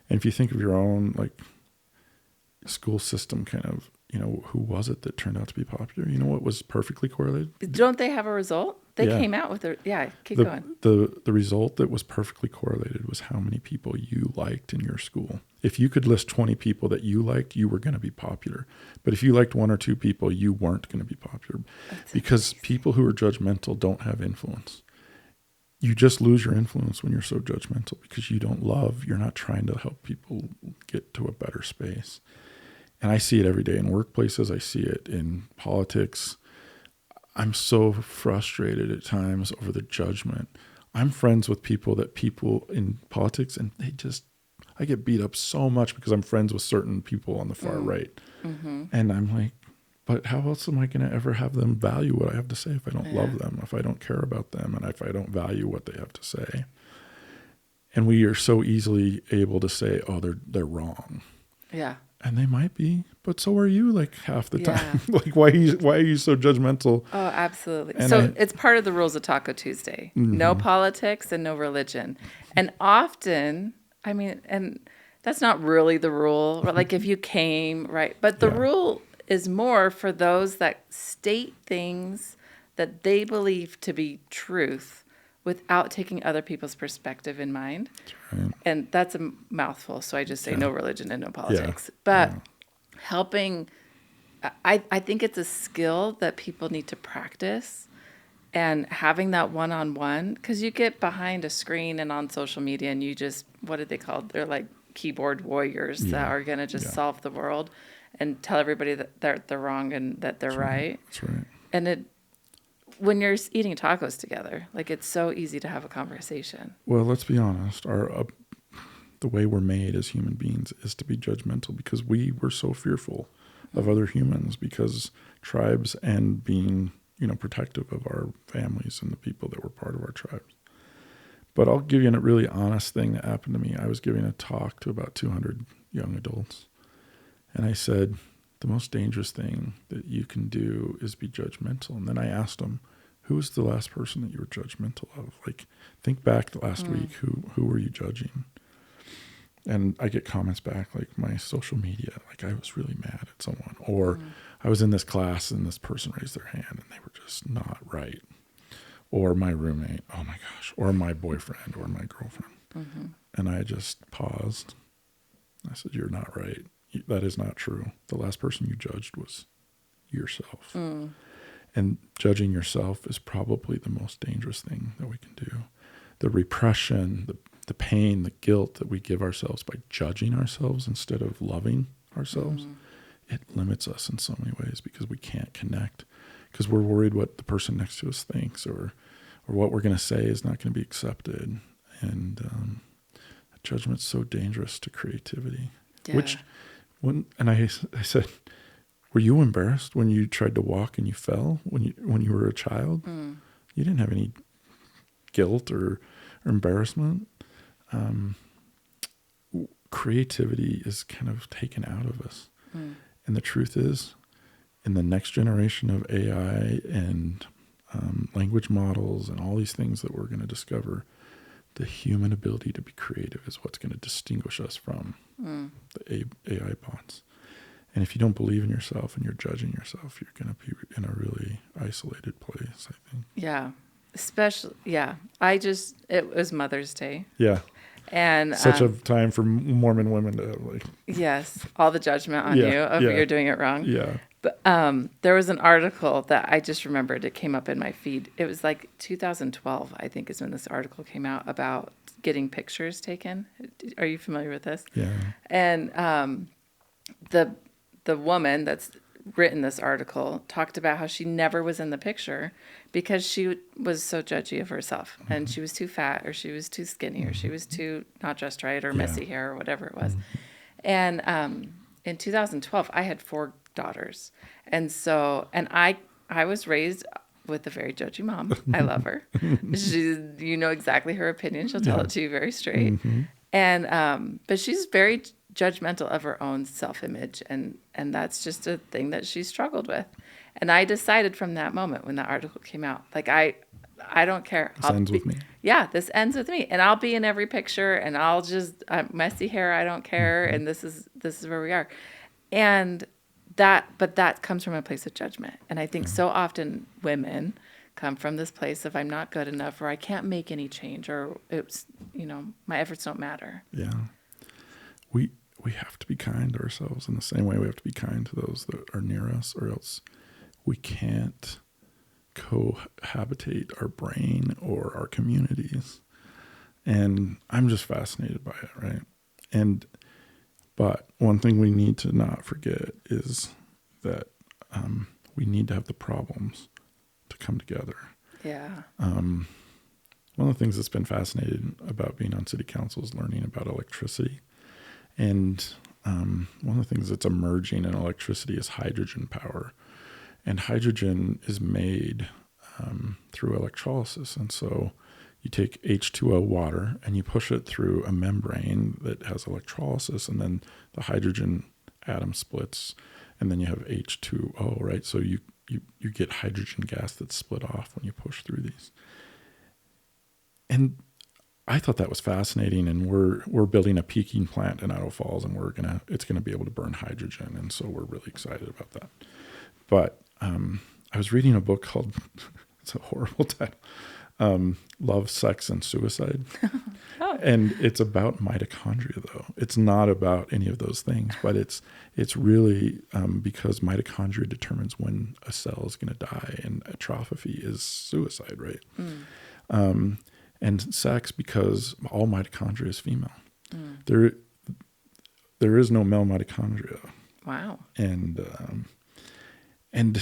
And if you think of your own like school system, kind of, who was it that turned out to be popular? You know what was perfectly correlated? Don't they have a result? They came out with keep going. The result that was perfectly correlated was how many people you liked in your school. If you could list 20 people that you liked, you were going to be popular. But if you liked 1 or 2 people, you weren't going to be popular. Because people who are judgmental don't have influence. You just lose your influence when you're so judgmental, because you don't love, you're not trying to help people get to a better space. And I see it every day in workplaces. I see it in politics. I'm so frustrated at times over the judgment. I'm friends with people in politics, and I get beat up so much because I'm friends with certain people on the far right. Mm-hmm. And I'm like, but how else am I going to ever have them value what I have to say if I don't love them, if I don't care about them, and if I don't value what they have to say? And we are so easily able to say, oh, they're wrong. Yeah. And they might be, but so are you, like, half the Yeah. time. Like, why are you so judgmental? Oh, absolutely. And So it's part of the rules of Taco Tuesday. No politics and no religion. And often, I mean, and that's not really the rule. Like if you came, right? But the rule is more for those that state things that they believe to be truth without taking other people's perspective in mind. Right. And that's a mouthful. So I just say no religion and no politics. Yeah. But helping, I think it's a skill that people need to practice, and having that one-on-one, because you get behind a screen and on social media and you just, what are they called? They're like keyboard warriors that are going to just solve the world and tell everybody that they're wrong and that they're right. That's right. And when you're eating tacos together, like it's so easy to have a conversation. Well, let's be honest. The way we're made as human beings is to be judgmental because we were so fearful of other humans, because tribes and being, protective of our families and the people that were part of our tribes. But I'll give you a really honest thing that happened to me. I was giving a talk to about 200 young adults, and I said, the most dangerous thing that you can do is be judgmental. And then I asked them, who was the last person that you were judgmental of? Like, think back the last week, who were you judging? And I get comments back, like my social media, like I was really mad at someone, or I was in this class and this person raised their hand and they were just not right. Or my roommate, oh my gosh, or my boyfriend or my girlfriend. Mm-hmm. And I just paused. I said, you're not right. That is not true. The last person you judged was yourself. And judging yourself is probably the most dangerous thing that we can do. The repression, the pain, the guilt that we give ourselves by judging ourselves instead of loving ourselves, it limits us in so many ways because we can't connect, because we're worried what the person next to us thinks or what we're going to say is not going to be accepted. And judgment's so dangerous to creativity. Yeah. I said, were you embarrassed when you tried to walk and you fell when you were a child? You didn't have any guilt or embarrassment. Creativity is kind of taken out of us. And the truth is, in the next generation of AI and language models and all these things that we're going to discover, the human ability to be creative is what's going to distinguish us from the AI bots. And if you don't believe in yourself and you're judging yourself, you're going to be in a really isolated place, I think. Yeah. Especially, yeah. It was Mother's Day. Yeah. And such a time for Mormon women to yes, all the judgment on you of you're doing it wrong. Yeah. But there was an article that I just remembered. It came up in my feed. It was like 2012, I think, is when this article came out about getting pictures taken. Are you familiar with this? Yeah. And the woman that's written this article talked about how she never was in the picture because she was so judgy of herself, and she was too fat, or she was too skinny, or she was too not dressed right, or messy hair, or whatever it was. And in 2012, I had 4 daughters, and I was raised with a very judgy mom. I love her. You know exactly her opinion. She'll tell it to you very straight. And but she's very judgmental of her own self-image, and that's just a thing that she struggled with. And I decided from that moment when that article came out, like I don't care. This ends with me. Yeah, this ends with me, and I'll be in every picture, and I'll just messy hair. I don't care, and this is where we are, and that comes from a place of judgment. And I think so often women come from this place of I'm not good enough, or I can't make any change, or it's my efforts don't matter. Yeah, we have to be kind to ourselves in the same way we have to be kind to those that are near us, or else we can't cohabitate our brain or our communities. And I'm just fascinated by it, right? But one thing we need to not forget is that we need to have the problems to come together. Yeah. One of the things that's been fascinating about being on city council is learning about electricity. And one of the things that's emerging in electricity is hydrogen power. And hydrogen is made through electrolysis. And so you take H2O water and you push it through a membrane that has electrolysis, and then the hydrogen atom splits, and then you have H2O, right? So you get hydrogen gas that's split off when you push through these. And I thought that was fascinating, and we're building a peaking plant in Idaho Falls, and it's gonna be able to burn hydrogen, and so we're really excited about that. But I was reading a book called it's a horrible title, Love, Sex, and Suicide. Oh. And it's about mitochondria, though. It's not about any of those things, but it's really because mitochondria determines when a cell is going to die, and atrophy is suicide, right? And sex, because all mitochondria is female. There is no male mitochondria. Wow. And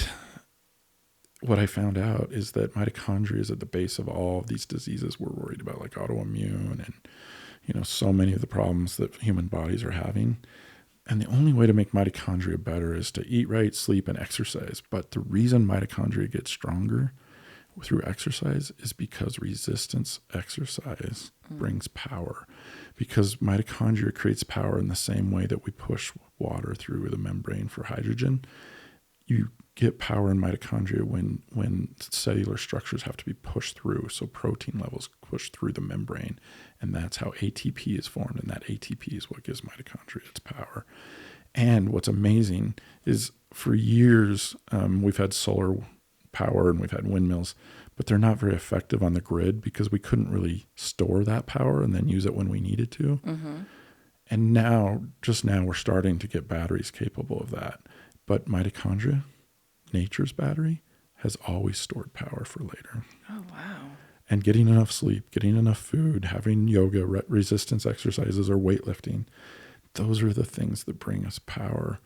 what I found out is that mitochondria is at the base of all of these diseases we're worried about, like autoimmune and, so many of the problems that human bodies are having. And the only way to make mitochondria better is to eat right, sleep, and exercise. But the reason mitochondria get stronger through exercise is because resistance exercise brings power. Because mitochondria creates power in the same way that we push water through the membrane for hydrogen. You get power in mitochondria when cellular structures have to be pushed through. So protein levels push through the membrane, and that's how ATP is formed. And that ATP is what gives mitochondria its power. And what's amazing is for years, we've had solar power and we've had windmills, but they're not very effective on the grid because we couldn't really store that power and then use it when we needed to. And just now we're starting to get batteries capable of that. But mitochondria, nature's battery, has always stored power for later. Oh, wow. And getting enough sleep, getting enough food, having yoga, resistance exercises, or weightlifting, those are the things that bring us power.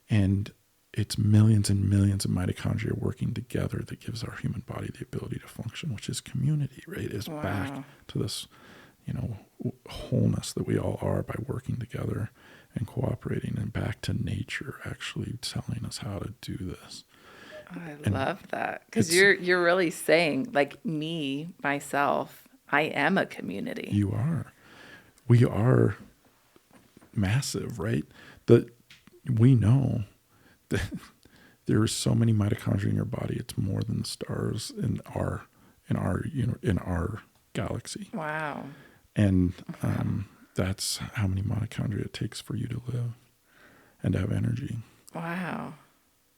And it's millions and millions of mitochondria working together that gives our human body the ability to function, which is community, right? Is back to this, wholeness that we all are by working together and cooperating, and back to nature actually telling us how to do this. I love that, because you're really saying, like, myself, I am a community. You are. We are massive, right? We know that there are so many mitochondria in your body. It's more than the stars in our galaxy. Wow. And that's how many mitochondria it takes for you to live and to have energy. Wow.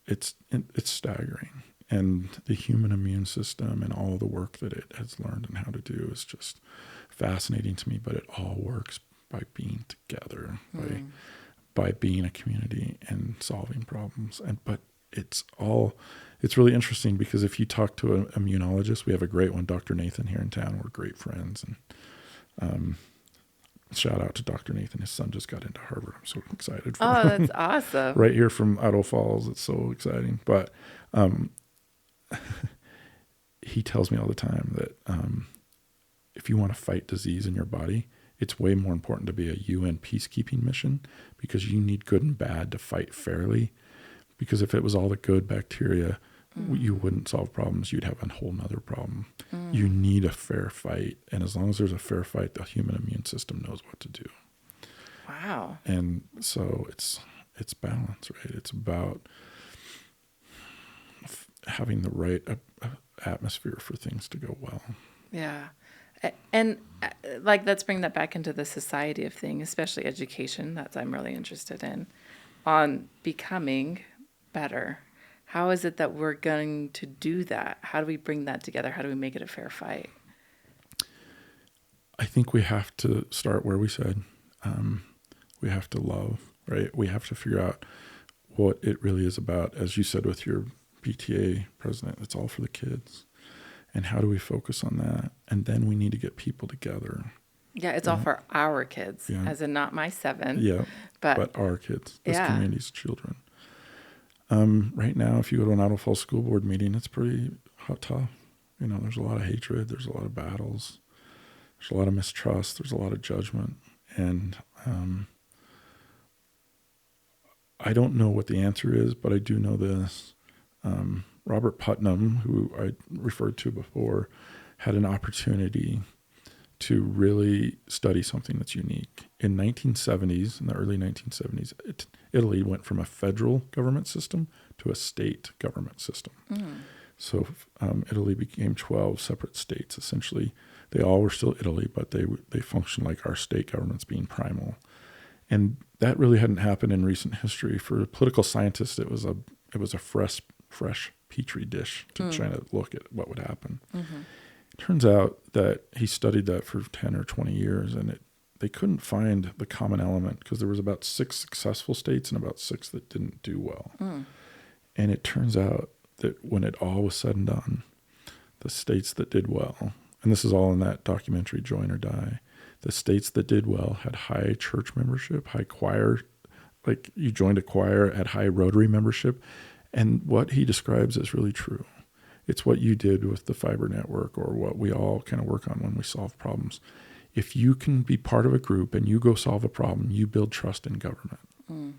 It's staggering. And the human immune system and all the work that it has learned and how to do is just fascinating to me. But it all works by being together, by being a community and solving problems. But it's really interesting, because if you talk to an immunologist, we have a great one, Dr. Nathan, here in town. We're great friends, and shout out to Dr. Nathan. His son just got into Harvard. I'm so excited for him. Oh, that's awesome. Right here from Idaho Falls. It's so exciting. But he tells me all the time that if you want to fight disease in your body, it's way more important to be a UN peacekeeping mission, because you need good and bad to fight fairly. Because if it was all the good bacteria, you wouldn't solve problems. You'd have a whole nother problem. You need a fair fight. And as long as there's a fair fight, the human immune system knows what to do. Wow. And so it's balance, right? It's about having the right atmosphere for things to go well. Yeah. And like, let's bring that back into the society of things, especially education. That's I'm really interested in, on becoming better. How is it that we're going to do that? How do we bring that together? How do we make it a fair fight? I think we have to start where we said. We have to love, right? We have to figure out what it really is about. As you said with your PTA president, it's all for the kids. And how do we focus on that? And then we need to get people together. Yeah, it's all for our kids, as in not my 7. Yeah, but our kids, this community's children. Right now, if you go to an Idaho Falls School Board meeting, it's pretty tough. There's a lot of hatred. There's a lot of battles. There's a lot of mistrust. There's a lot of judgment. And I don't know what the answer is, but I do know this. Robert Putnam, who I referred to before, had an opportunity to really study something that's unique. In the early 1970s, Italy went from a federal government system to a state government system. So Italy became 12 separate states. Essentially, they all were still Italy, but they functioned like our state governments being primal. And that really hadn't happened in recent history. For political scientists, it was a fresh petri dish to try to look at what would happen. It turns out that he studied that for 10 or 20 years, and they couldn't find the common element because there was about 6 successful states and about 6 that didn't do well. And it turns out that when it all was said and done, the states that did well, and this is all in that documentary, Join or Die, the states that did well had high church membership, high choir, like you joined a choir, had high Rotary membership. And what he describes is really true. It's what you did with the fiber network, or what we all kind of work on when we solve problems. If you can be part of a group and you go solve a problem, you build trust in government.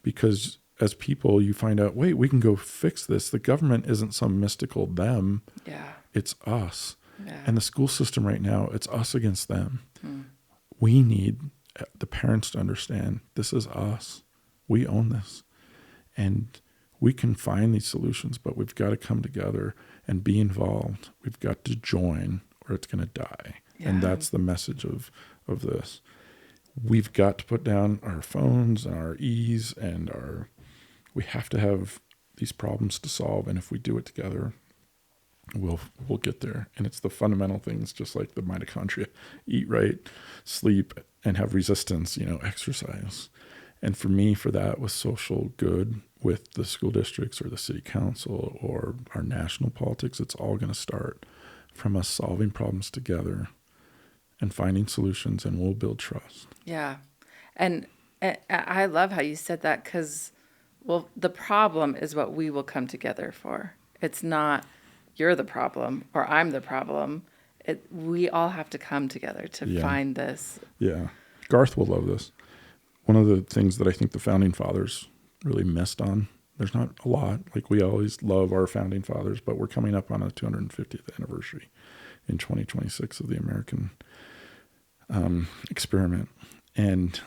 Because as people, you find out, wait, we can go fix this. The government isn't some mystical them. Yeah. It's us. Yeah. And the school system right now, it's us against them. We need the parents to understand this is us. We own this. And we can find these solutions, but we've got to come together and be involved. We've got to join or it's going to die. Yeah. And that's the message of this. We've got to put down our phones and our ease and we have to have these problems to solve. And if we do it together, we'll get there. And it's the fundamental things, just like the mitochondria: eat right, sleep, and have resistance, exercise. And for me, for that was social good with the school districts or the city council or our national politics. It's all going to start from us solving problems together and finding solutions, and we'll build trust. Yeah. And I love how you said that, because, the problem is what we will come together for. It's not you're the problem or I'm the problem. We all have to come together to find this. Yeah. Garth will love this. One of the things that I think the founding fathers really missed on, there's not a lot. Like, we always love our founding fathers, but we're coming up on a 250th anniversary in 2026 of the American experiment. And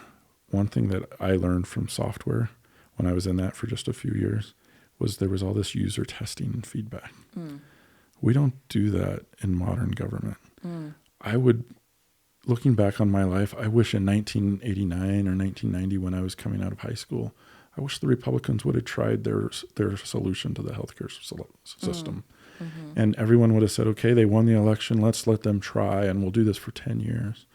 one thing that I learned from software when I was in that for just a few years was there was all this user testing and feedback. We don't do that in modern government. Looking back on my life, I wish in 1989 or 1990, when I was coming out of high school, I wish the Republicans would have tried their solution to the healthcare system. And everyone would have said, okay, they won the election, let's let them try, and we'll do this for 10 years.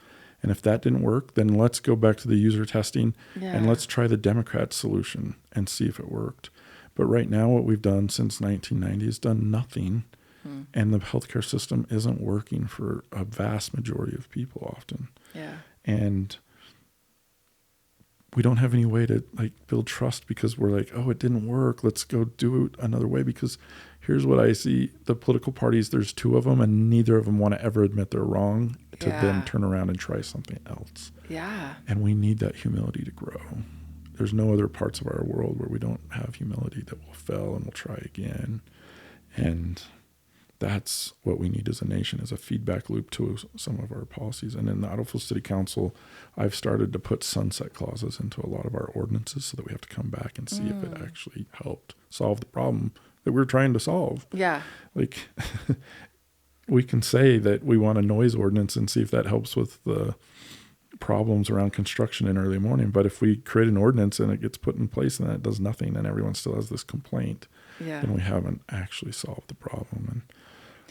And if that didn't work, then let's go back to the user testing and let's try the Democrat solution and see if it worked. But right now, what we've done since 1990 is done nothing. And the healthcare system isn't working for a vast majority of people often. Yeah. And we don't have any way to build trust, because we're like, oh, it didn't work. Let's go do it another way. Because here's what I see. The political parties, there's 2 of them, and neither of them want to ever admit they're wrong to then turn around and try something else. Yeah. And we need that humility to grow. There's no other parts of our world where we don't have humility, that we'll fail and we'll try again. And that's what we need as a nation, is a feedback loop to some of our policies. And in the Idaho Falls City Council, I've started to put sunset clauses into a lot of our ordinances so that we have to come back and see if it actually helped solve the problem that we're trying to solve. Yeah. We can say that we want a noise ordinance and see if that helps with the problems around construction in early morning. But if we create an ordinance and it gets put in place and that does nothing and everyone still has this complaint, then we haven't actually solved the problem. And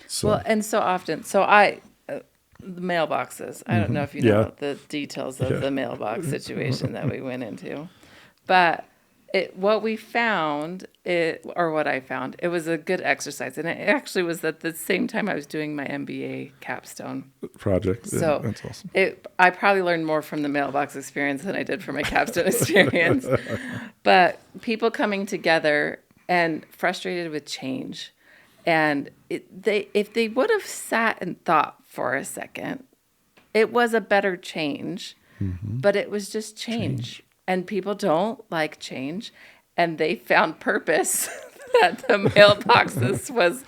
so, and so often, the mailboxes, I don't know if you know the details of the mailbox situation that we went into, but what we found, what I found, it was a good exercise. And it actually was at the same time I was doing my MBA capstone project. So that's awesome. I probably learned more from the mailbox experience than I did from my capstone experience. But people coming together and frustrated with change. And if they would have sat and thought for a second, it was a better change, but it was just change. And people don't like change. And they found purpose that the mailboxes was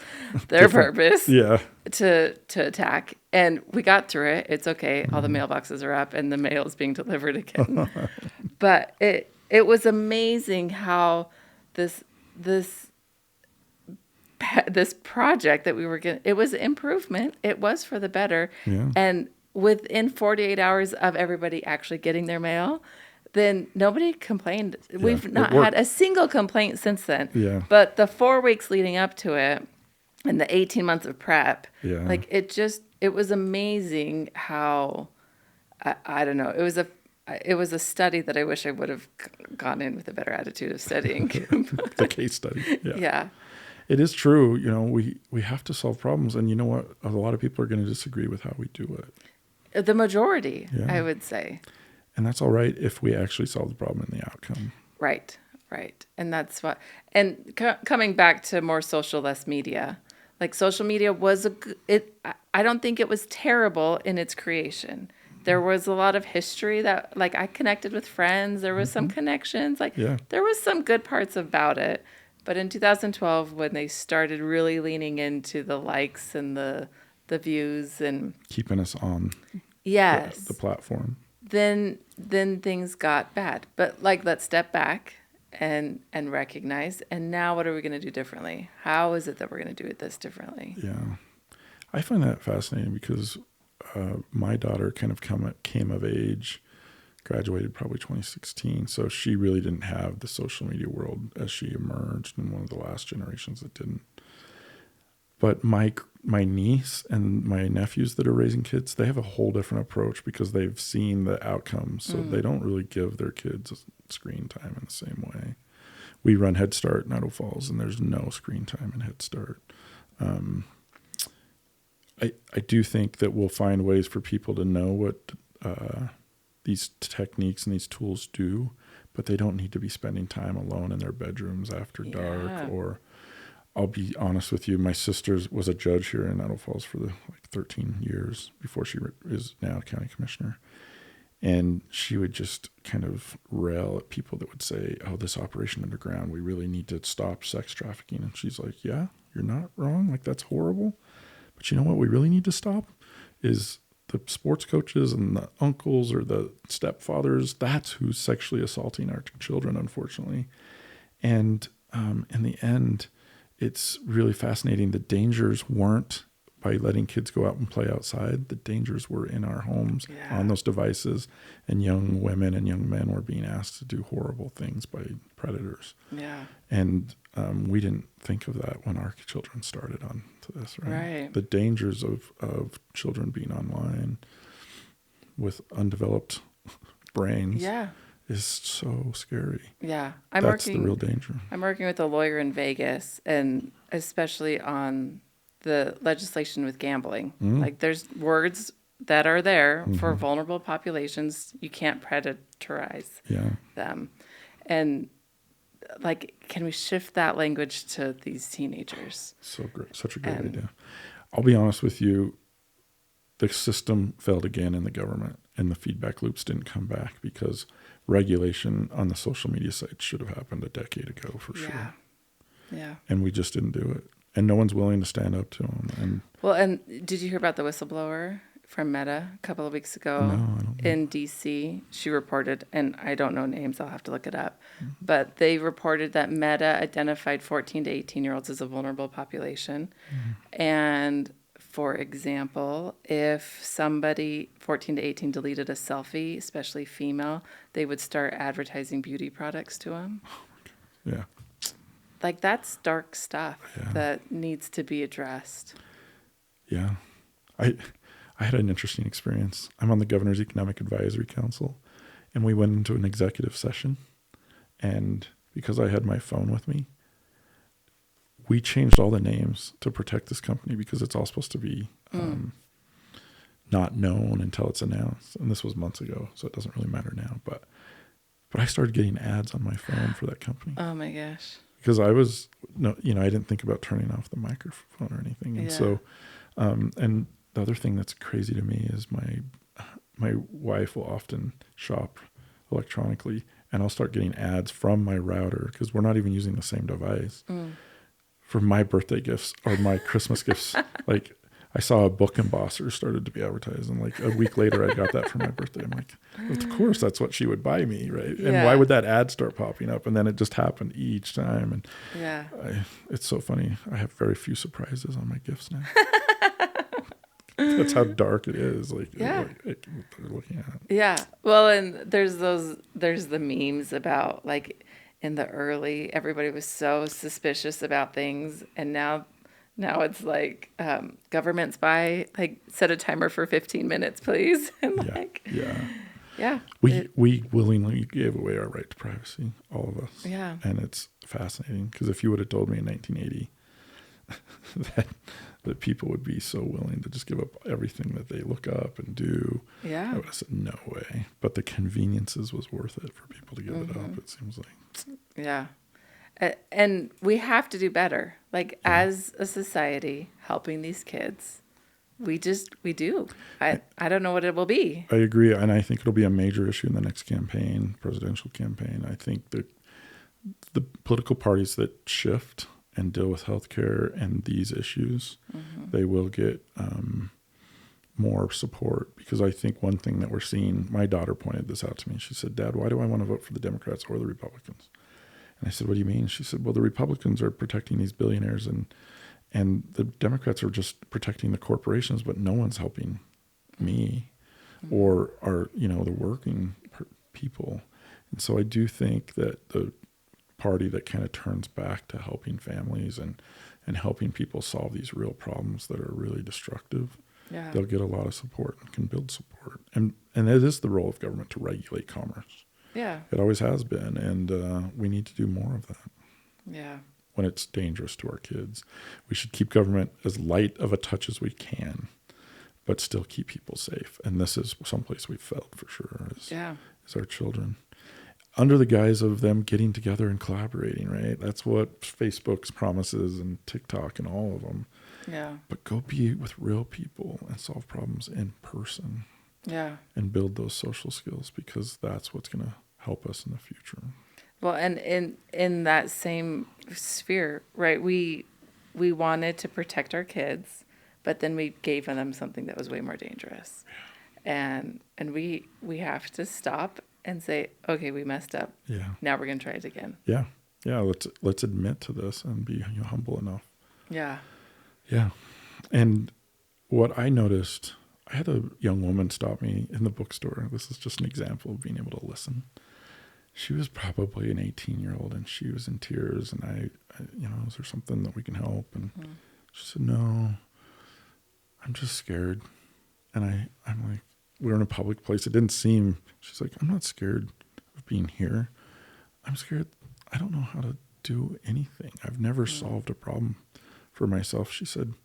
their purpose Yeah. to attack. And we got through it. It's okay. All the mailboxes are up and the mail is being delivered again. But it was amazing how this project that we were getting, it was improvement. It was for the better. Yeah. And within 48 hours of everybody actually getting their mail, then nobody complained. We've not had a single complaint since then. Yeah. But the 4 weeks leading up to it and the 18 months of prep, Yeah. like it was amazing how, I don't know, it was a study that I wish I would have gone in with a better attitude of studying. The case study. Yeah. Yeah. It is true. You know, we have to solve problems. And you know what? A lot of people are going to disagree with how we do it. The majority, Yeah. I would say. And that's all right if we actually solve the problem in the outcome. Right. And that's what, and coming back to more social, less media, like social media I don't think it was terrible in its creation. There was a lot of history that, like, I connected with friends. There was some connections. Like, there was some good parts about it. But in 2012, when they started really leaning into the likes and the views and keeping us on the platform, then things got bad. But like, let's step back and recognize. And now, what are we going to do differently? How is it that we're going to do this differently? Yeah, I find that fascinating because my daughter kind of came of age, graduated probably 2016. So she really didn't have the social media world as she emerged, and one of the last generations that didn't. But my niece and my nephews that are raising kids, they have a whole different approach because they've seen the outcomes. So they don't really give their kids screen time in the same way. We run Head Start in Idaho Falls, and there's no screen time in Head Start. I do think that we'll find ways for people to know what these techniques and these tools do, but they don't need to be spending time alone in their bedrooms after dark. Or I'll be honest with you, my sister was a judge here in Idaho Falls for 13 years before she is now a county commissioner. And she would just kind of rail at people that would say, oh, this Operation Underground, we really need to stop sex trafficking. And she's like, yeah, you're not wrong. Like, that's horrible. But you know what we really need to stop is the sports coaches and the uncles or the stepfathers. That's who's sexually assaulting our children, unfortunately. And in the end, it's really fascinating. The dangers weren't by letting kids go out and play outside. The dangers were in our homes on those devices, and young women and young men were being asked to do horrible things by predators. Yeah. And we didn't think of that when our children started on to this, right? The dangers of children being online with undeveloped brains is so scary. Yeah. That's the real danger. I'm working with a lawyer in Vegas, and especially on the legislation with gambling. Like, there's words that are there for vulnerable populations. You can't predatorize them. And like, can we shift that language to these teenagers? So great. Such a great idea. I'll be honest with you. The system failed again in the government, and the feedback loops didn't come back because regulation on the social media sites should have happened a decade ago for sure. Yeah. And we just didn't do it. And no one's willing to stand up to them. And did you hear about the whistleblower from Meta a couple of weeks ago? No, I don't know. In D.C.? She reported, and I don't know names, I'll have to look it up, but they reported that Meta identified 14 to 18-year-olds as a vulnerable population. And, for example, if somebody 14 to 18 deleted a selfie, especially female, they would start advertising beauty products to them. Yeah. Like, that's dark stuff that needs to be addressed. Yeah. I had an interesting experience. I'm on the Governor's Economic Advisory Council, and we went into an executive session. And because I had my phone with me, we changed all the names to protect this company because it's all supposed to be not known until it's announced. And this was months ago, so it doesn't really matter now. But I started getting ads on my phone for that company. Oh, my gosh. because I was, no, I didn't think about turning off the microphone or anything. And so, and the other thing that's crazy to me is my wife will often shop electronically, and I'll start getting ads from my router because we're not even using the same device for my birthday gifts or my Christmas gifts. Like, I saw a book embosser started to be advertised, and like a week later I got that for my birthday. I'm like, of course that's what she would buy me, right? And why would that ad start popping up? And then it just happened each time. And it's so funny. I have very few surprises on my gifts now. That's how dark it is. Like, what they're looking at. Yeah. Well, and there's the memes about like in the early, everybody was so suspicious about things, and now it's like governments set a timer for 15 minutes, please. And we willingly gave away our right to privacy, all of us. Yeah. And it's fascinating because if you would have told me in 1980 that people would be so willing to just give up everything that they look up and do, I would have said no way. But the conveniences was worth it for people to give it up, it seems like. Yeah. And we have to do better. Like as a society, helping these kids, we do. I don't know what it will be. I agree. And I think it'll be a major issue in the next presidential campaign. I think that the political parties that shift and deal with healthcare and these issues, they will get more support. Because I think one thing that we're seeing, my daughter pointed this out to me. She said, "Dad, why do I want to vote for the Democrats or the Republicans?" And I said, "What do you mean?" She said, "Well, the Republicans are protecting these billionaires and the Democrats are just protecting the corporations, but no one's helping me or the working people." And so I do think that the party that kind of turns back to helping families and helping people solve these real problems that are really destructive, they'll get a lot of support and can build support. And it is the role of government to regulate commerce. Yeah. It always has been, and we need to do more of that. Yeah. When it's dangerous to our kids, we should keep government as light of a touch as we can, but still keep people safe. And this is someplace we've failed for sure, is our children. Under the guise of them getting together and collaborating, right? That's what Facebook's promises and TikTok and all of them. Yeah. But go be with real people and solve problems in person. Yeah. And build those social skills, because that's what's going to help us in the future. Well, and in that same sphere, right, we wanted to protect our kids, but then we gave them something that was way more dangerous. And we have to stop and say, okay, we messed up. Yeah. Now we're going to try it again. Yeah. Yeah. Let's admit to this and be humble enough. Yeah. Yeah. And what I noticed, I had a young woman stop me in the bookstore. This is just an example of being able to listen. She was probably an 18-year-old, and she was in tears. And I is there something that we can help? And she said, "No, I'm just scared." And I'm like, we're in a public place. It didn't seem, she's like, "I'm not scared of being here. I'm scared. I don't know how to do anything. I've never solved a problem for myself." She said,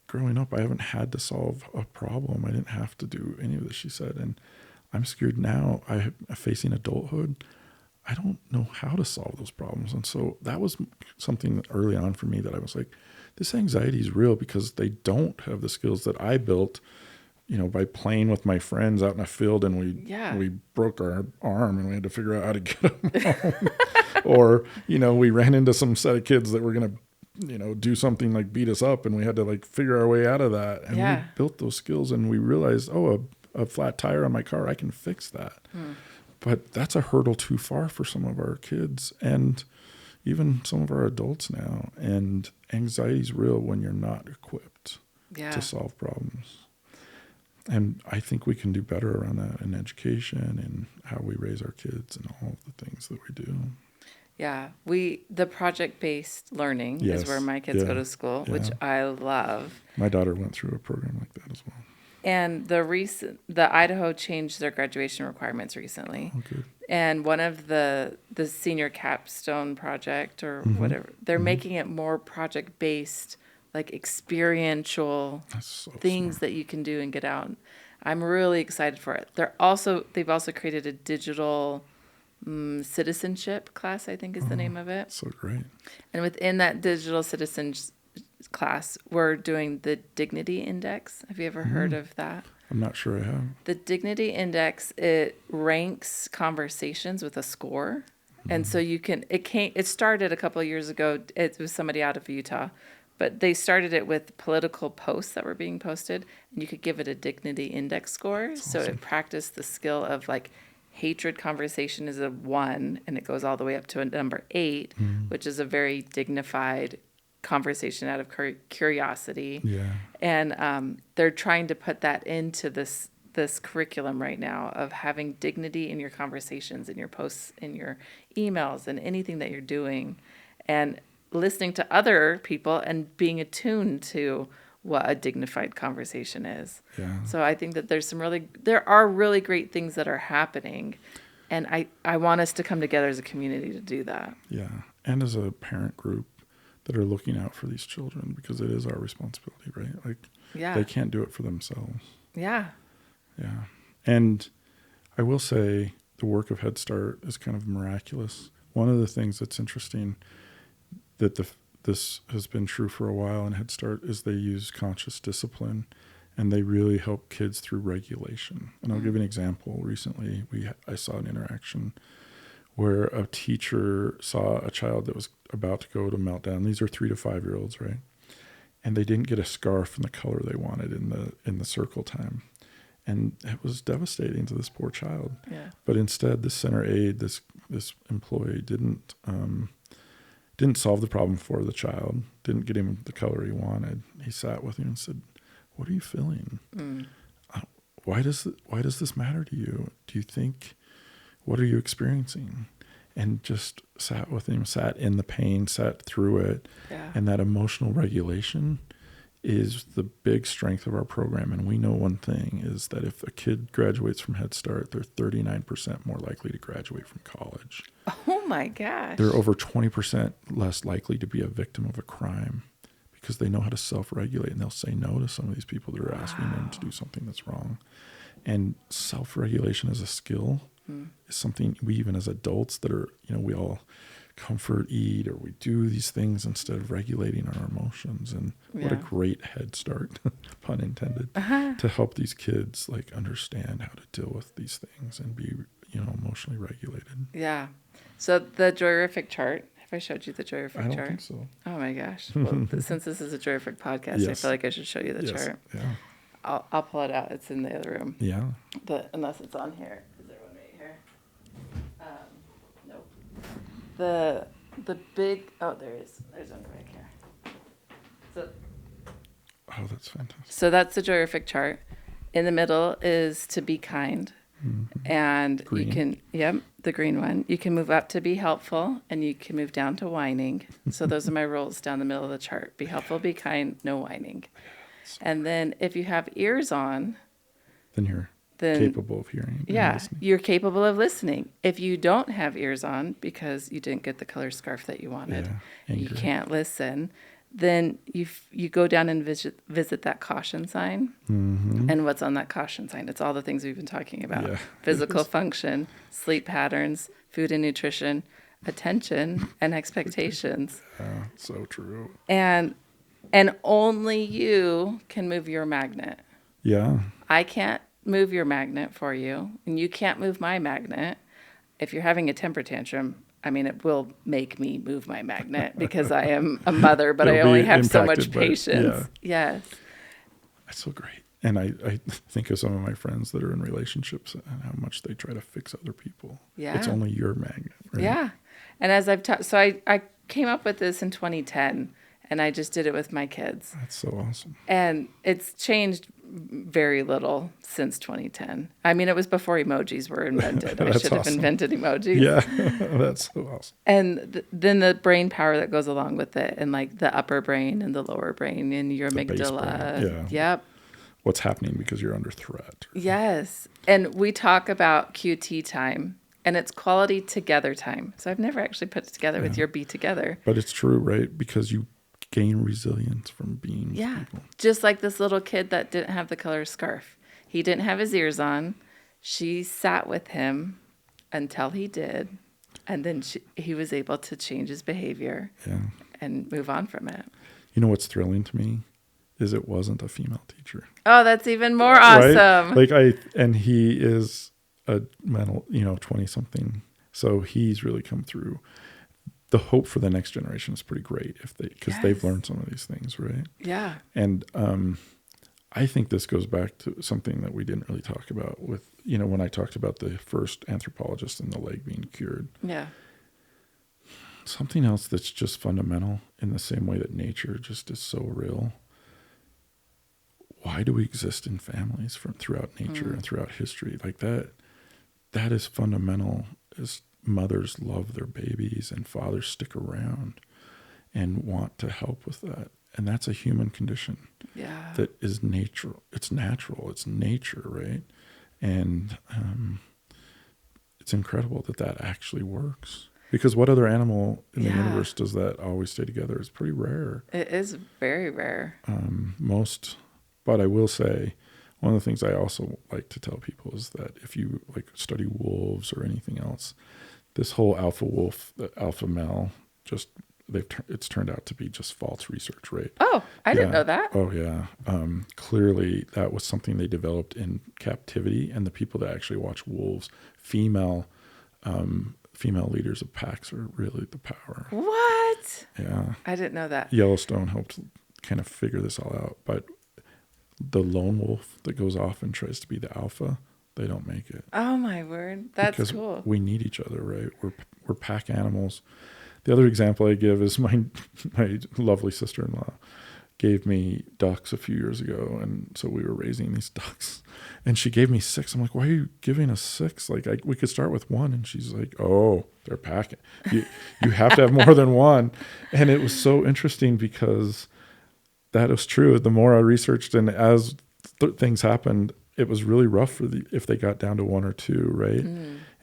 growing up, I haven't had to solve a problem. I didn't have to do any of this, she said. And I'm scared now. I'm facing adulthood. I don't know how to solve those problems. And so that was something early on for me that I was like, this anxiety is real, because they don't have the skills that I built, by playing with my friends out in a field, and we broke our arm and we had to figure out how to get them home. Or, we ran into some set of kids that were going to, do something like beat us up, and we had to like figure our way out of that. And we built those skills, and we realized, a flat tire on my car, I can fix that. But that's a hurdle too far for some of our kids and even some of our adults now. And anxiety is real when you're not equipped to solve problems. And I think we can do better around that in education and how we raise our kids and all of the things that we do. Yeah, the project-based learning is where my kids go to school, which I love. My daughter went through a program like that as well. And the Idaho changed their graduation requirements recently. Oh, good. And one of the senior capstone project or whatever, they're making it more project-based, like experiential things that you can do and get out. I'm really excited for it. They've also created a digital citizenship class, I think is the name of it. So great. And within that digital citizens class, we're doing the Dignity Index. Have you ever heard of that? I'm not sure I have. The Dignity Index, it ranks conversations with a score. And so it started a couple of years ago. It was somebody out of Utah, but they started it with political posts that were being posted, and you could give it a Dignity Index score. So it practiced the skill of like hatred conversation is a 1, and it goes all the way up to a number 8, which is a very dignified conversation out of curiosity. Yeah. And they're trying to put that into this curriculum right now of having dignity in your conversations, in your posts, in your emails, and anything that you're doing, and listening to other people and being attuned to what a dignified conversation is. Yeah. So I think that there are really great things that are happening, and I want us to come together as a community to do that. Yeah. And as a parent group that are looking out for these children, because it is our responsibility, right? Like, they can't do it for themselves. Yeah. Yeah. And I will say the work of Head Start is kind of miraculous. One of the things that's interesting that this has been true for a while in Head Start is they use conscious discipline, and they really help kids through regulation. And I'll give you an example. Recently, I saw an interaction where a teacher saw a child that was about to go to meltdown. These are 3 to 5-year-olds, right? And they didn't get a scarf in the color they wanted in the circle time. And it was devastating to this poor child. Yeah. But instead, the center aide, this employee, didn't solve the problem for the child, didn't get him the color he wanted. He sat with him and said, "What are you feeling? Why does this matter to you? Do you think, what are you experiencing?" And just sat with him, sat in the pain, sat through it. Yeah. And that emotional regulation is the big strength of our program. And we know one thing is that if a kid graduates from Head Start, they're 39% more likely to graduate from college. Oh my gosh. They're over 20% less likely to be a victim of a crime because they know how to self-regulate, and they'll say no to some of these people that are asking them to do something that's wrong. And self-regulation as a skill is something we, even as adults that are, we all comfort eat, or we do these things instead of regulating our emotions. And what a great head start, pun intended, to help these kids like understand how to deal with these things and be, emotionally regulated. Yeah. So the Joyrific chart, have I showed you the Joyrific chart? I don't think so. Oh my gosh. Well, since this is a Joyrific podcast, I feel like I should show you the chart. Yeah. I'll pull it out. It's in the other room. Yeah. Unless it's on here. Is there one right here? Nope. The big, there is. There's one right here. Oh, that's fantastic. So that's the Joyrific chart. In the middle is to be kind. Mm-hmm. And green. You can, the green one. You can move up to be helpful, and you can move down to whining. So those are my rules down the middle of the chart. Be helpful, be kind, no whining. And then if you have ears on, then you're capable of hearing. Yeah, you're capable of listening. If you don't have ears on because you didn't get the color scarf that you wanted, you can't listen, then you go down and visit that caution sign. Mm-hmm. And what's on that caution sign? It's all the things we've been talking about. Yeah. Physical function, sleep patterns, food and nutrition, attention, and expectations. Yeah, so true. And only you can move your magnet. Yeah. I can't move your magnet for you, and you can't move my magnet. If you're having a temper tantrum, it will make me move my magnet because I am a mother, but I only have so much patience. Yes. That's so great. And I think of some of my friends that are in relationships and how much they try to fix other people. Yeah. It's only your magnet, right? Yeah. And as I've taught, so I came up with this in 2010. And I just did it with my kids. That's so awesome. And it's changed very little since 2010. It was before emojis were invented. I should have invented emojis. Yeah, that's so awesome. And then the brain power that goes along with it, and like the upper brain and the lower brain and your amygdala. Yeah. Yep. What's happening because you're under threat. Yes. And we talk about QT time. And it's quality together time. So I've never actually put it together with your be together. But it's true, right? Because you gain resilience from being with people. Just like this little kid that didn't have the color scarf. He didn't have his ears on. She sat with him until he did. And then he was able to change his behavior and move on from it. You know what's thrilling to me is it wasn't a female teacher. Oh, that's even more awesome. Right? And he is a mental, 20 something. So he's really come through. The hope for the next generation is pretty great because they've learned some of these things, right? Yeah. And I think this goes back to something that we didn't really talk about with, when I talked about the first anthropologist and the leg being cured. Yeah. Something else that's just fundamental in the same way that nature just is so real. Why do we exist in families throughout nature and throughout history? Like that is fundamental. Is mothers love their babies and fathers stick around and want to help with that. And that's a human condition. Yeah. That is natural. It's natural. It's nature, right? And it's incredible that actually works. Because what other animal in the universe does that always stay together? It's pretty rare. It is very rare. But I will say, one of the things I also like to tell people is that if you study wolves or anything else, this whole alpha wolf, the alpha male, it's turned out to be just false research, right? Oh, I didn't know that. Oh, yeah. Clearly, that was something they developed in captivity, and the people that actually watch wolves, female leaders of packs are really the power. What? Yeah. I didn't know that. Yellowstone helped kind of figure this all out, but the lone wolf that goes off and tries to be the alpha, they don't make it. Oh my word, that's because cool. We need each other, right? We're pack animals. The other example I give is my lovely sister-in-law gave me ducks a few years ago, and so we were raising these ducks, and she gave me 6. I'm like, why are you giving us 6? We could start with 1, and she's like, oh, they're packing. You have to have more than 1, and it was so interesting because that was true. The more I researched, and as things happened, it was really rough if they got down to 1 or 2, right?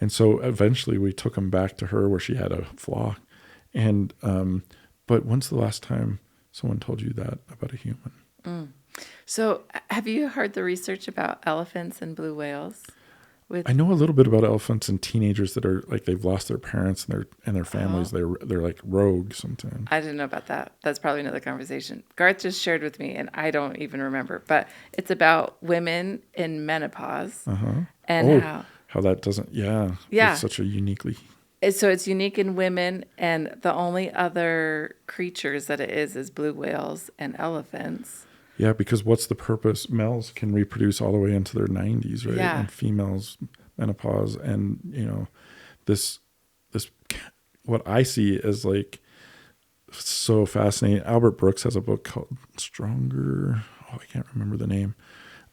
And so eventually we took them back to her where she had a flock. And but when's the last time someone told you that about a human? So have you heard the research about elephants and blue whales? I know a little bit about elephants and teenagers that are they've lost their parents and their families. They're like rogues sometimes. I didn't know about that. That's probably another conversation. Garth just shared with me, and I don't even remember. But it's about women in menopause and how that doesn't. Yeah. It's such a uniquely. So it's unique in women, and the only other creatures that it is blue whales and elephants. Yeah, because what's the purpose? Males can reproduce all the way into their 90s, right? Yeah. And females menopause, and this what I see as so fascinating. Albert Brooks has a book called Stronger. Oh, I can't remember the name,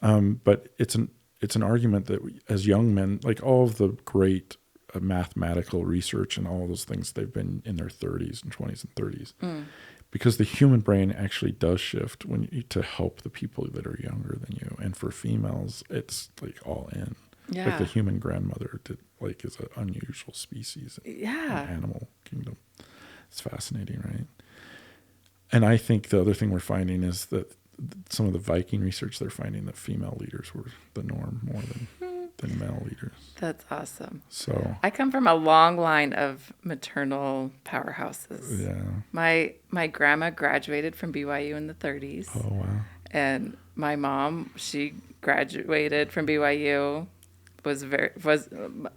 but it's an argument that as young men, all of the great mathematical research and all those things, they've been in their 30s and 20s and 30s. Because the human brain actually does shift to help the people that are younger than you. And for females, it's all in. Yeah. The human grandmother is an unusual species in animal kingdom. It's fascinating, right? And I think the other thing we're finding is that some of the Viking research, they're finding that female leaders were the norm more than male leaders. That's awesome. So I come from a long line of maternal powerhouses. Yeah. My grandma graduated from BYU in the 30s. Oh, wow. And my mom, she graduated from BYU.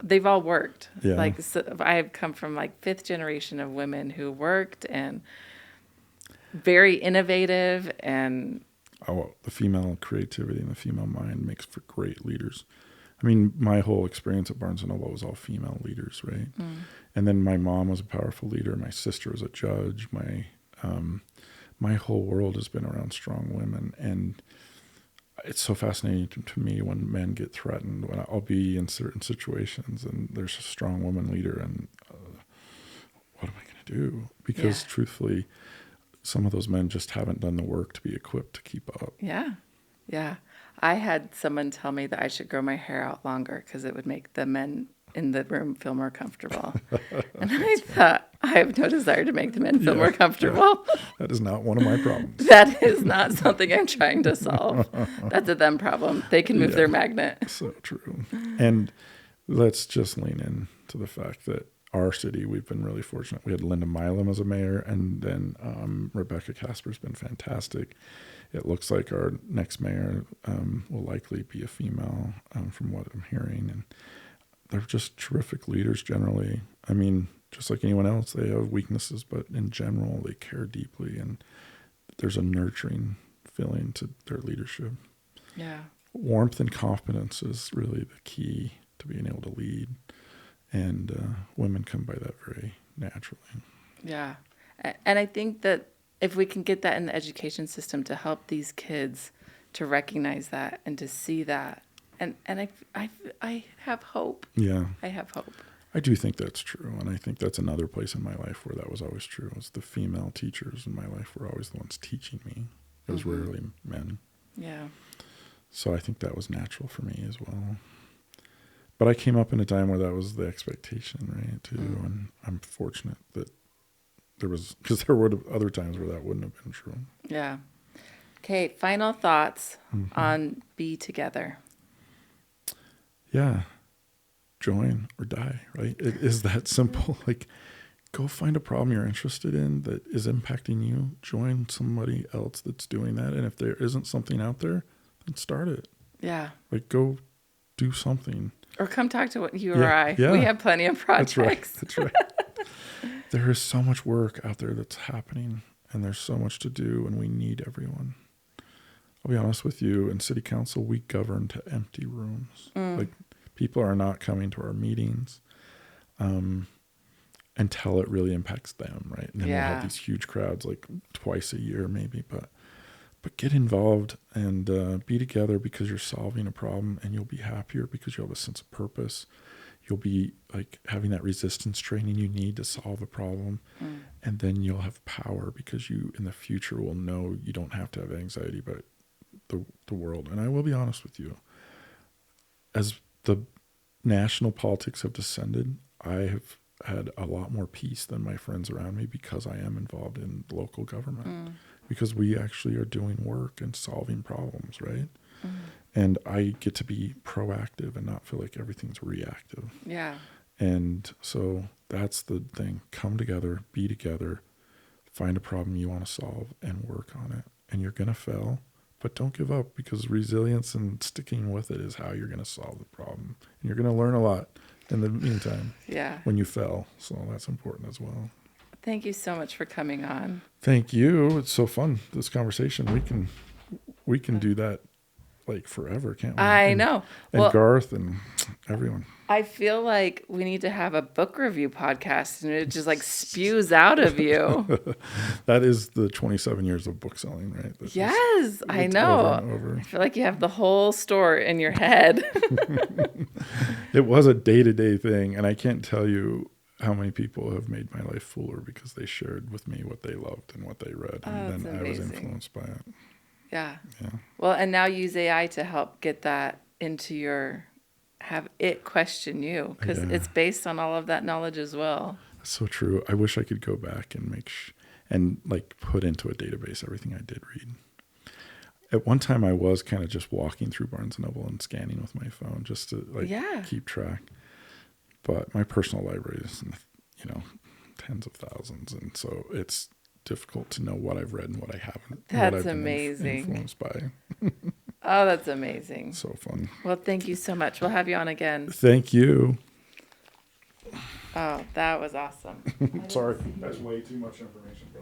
They've all worked. Yeah. I've come from 5th generation of women who worked and very innovative and. Oh, the female creativity and the female mind makes for great leaders. I mean, my whole experience at Barnes & Noble was all female leaders, right? And then my mom was a powerful leader. My sister was a judge. My whole world has been around strong women. And it's so fascinating to me when men get threatened, when I'll be in certain situations and there's a strong woman leader, and what am I going to do? Because truthfully, some of those men just haven't done the work to be equipped to keep up. Yeah. Yeah. I had someone tell me that I should grow my hair out longer because it would make the men in the room feel more comfortable. And I thought, I have no desire to make the men feel more comfortable. Yeah. That is not one of my problems. That is not something I'm trying to solve. That's a them problem. They can move their magnet. So true. And let's just lean in to to the fact that our city, we've been really fortunate. We had Linda Milam as a mayor, and then Rebecca Casper's been fantastic. It looks like our next mayor will likely be a female, from what I'm hearing. And they're just terrific leaders generally. I mean, just like anyone else, they have weaknesses, but in general, they care deeply, and there's a nurturing feeling to their leadership. Yeah. Warmth and confidence is really the key to being able to lead. And women come by that very naturally. Yeah. And I think that if we can get that in the education system to help these kids to recognize that and to see that, and I have hope. Yeah. I have hope. I do think that's true. And I think that's another place in my life where that was always true. Was the female teachers in my life were always the ones teaching me. It was rarely men. Yeah. So I think that was natural for me as well. But I came up in a time where that was the expectation, right, too. And I'm fortunate that because there were other times where that wouldn't have been true. Yeah. Okay, final thoughts on Be Together. Yeah. Join or die, right? It is that simple. Like, go find a problem you're interested in that is impacting you. Join somebody else that's doing that. And if there isn't something out there, then start it. Yeah. Like, go do something. Or come talk to you or I. Yeah. We have plenty of projects. That's right. There is so much work out there that's happening, and there's so much to do, and we need everyone. I'll be honest with you, in city council, we govern to empty rooms. Like, people are not coming to our meetings until it really impacts them, right? And then we'll have these huge crowds like twice a year maybe, but get involved and be together because you're solving a problem, and you'll be happier because you'll have a sense of purpose. You'll be like having that resistance training you need to solve a problem. And then you'll have power because you in the future will know you don't have to have anxiety about the world. And I will be honest with you, as the national politics have descended, I have had a lot more peace than my friends around me because I am involved in local government. Because we actually are doing work and solving problems, right? And I get to be proactive and not feel like everything's reactive. Yeah. And so that's the thing. Come together, be together, find a problem you want to solve, and work on it. And you're going to fail, but don't give up, because resilience and sticking with it is how you're going to solve the problem. And you're going to learn a lot in the meantime when you fail. So that's important as well. Thank you so much for coming on. Thank you. It's so fun, this conversation. We can do that like forever, can't we? I know. And Garth and everyone. I feel like we need to have a book review podcast, and it just like spews out of you. That is the 27 years of book selling, right? Yes, I know. Over and over. I feel like you have the whole store in your head. It was a day-to-day thing, and I can't tell you how many people have made my life fuller because they shared with me what they loved and what they read, and then I was influenced by it. Yeah. Well, and now use AI to help get that into have it question you, because it's based on all of that knowledge as well. That's so true. I wish I could go back and and like put into a database everything I did read. At one time I was kind of just walking through Barnes & Noble and scanning with my phone just to keep track. But my personal library is, tens of thousands. And so it's difficult to know what I've read and what I haven't. That's amazing. Influenced by. Oh, that's amazing. So fun. Well, thank you so much. We'll have you on again. Thank you. Oh, that was awesome. Sorry. That's way too much information for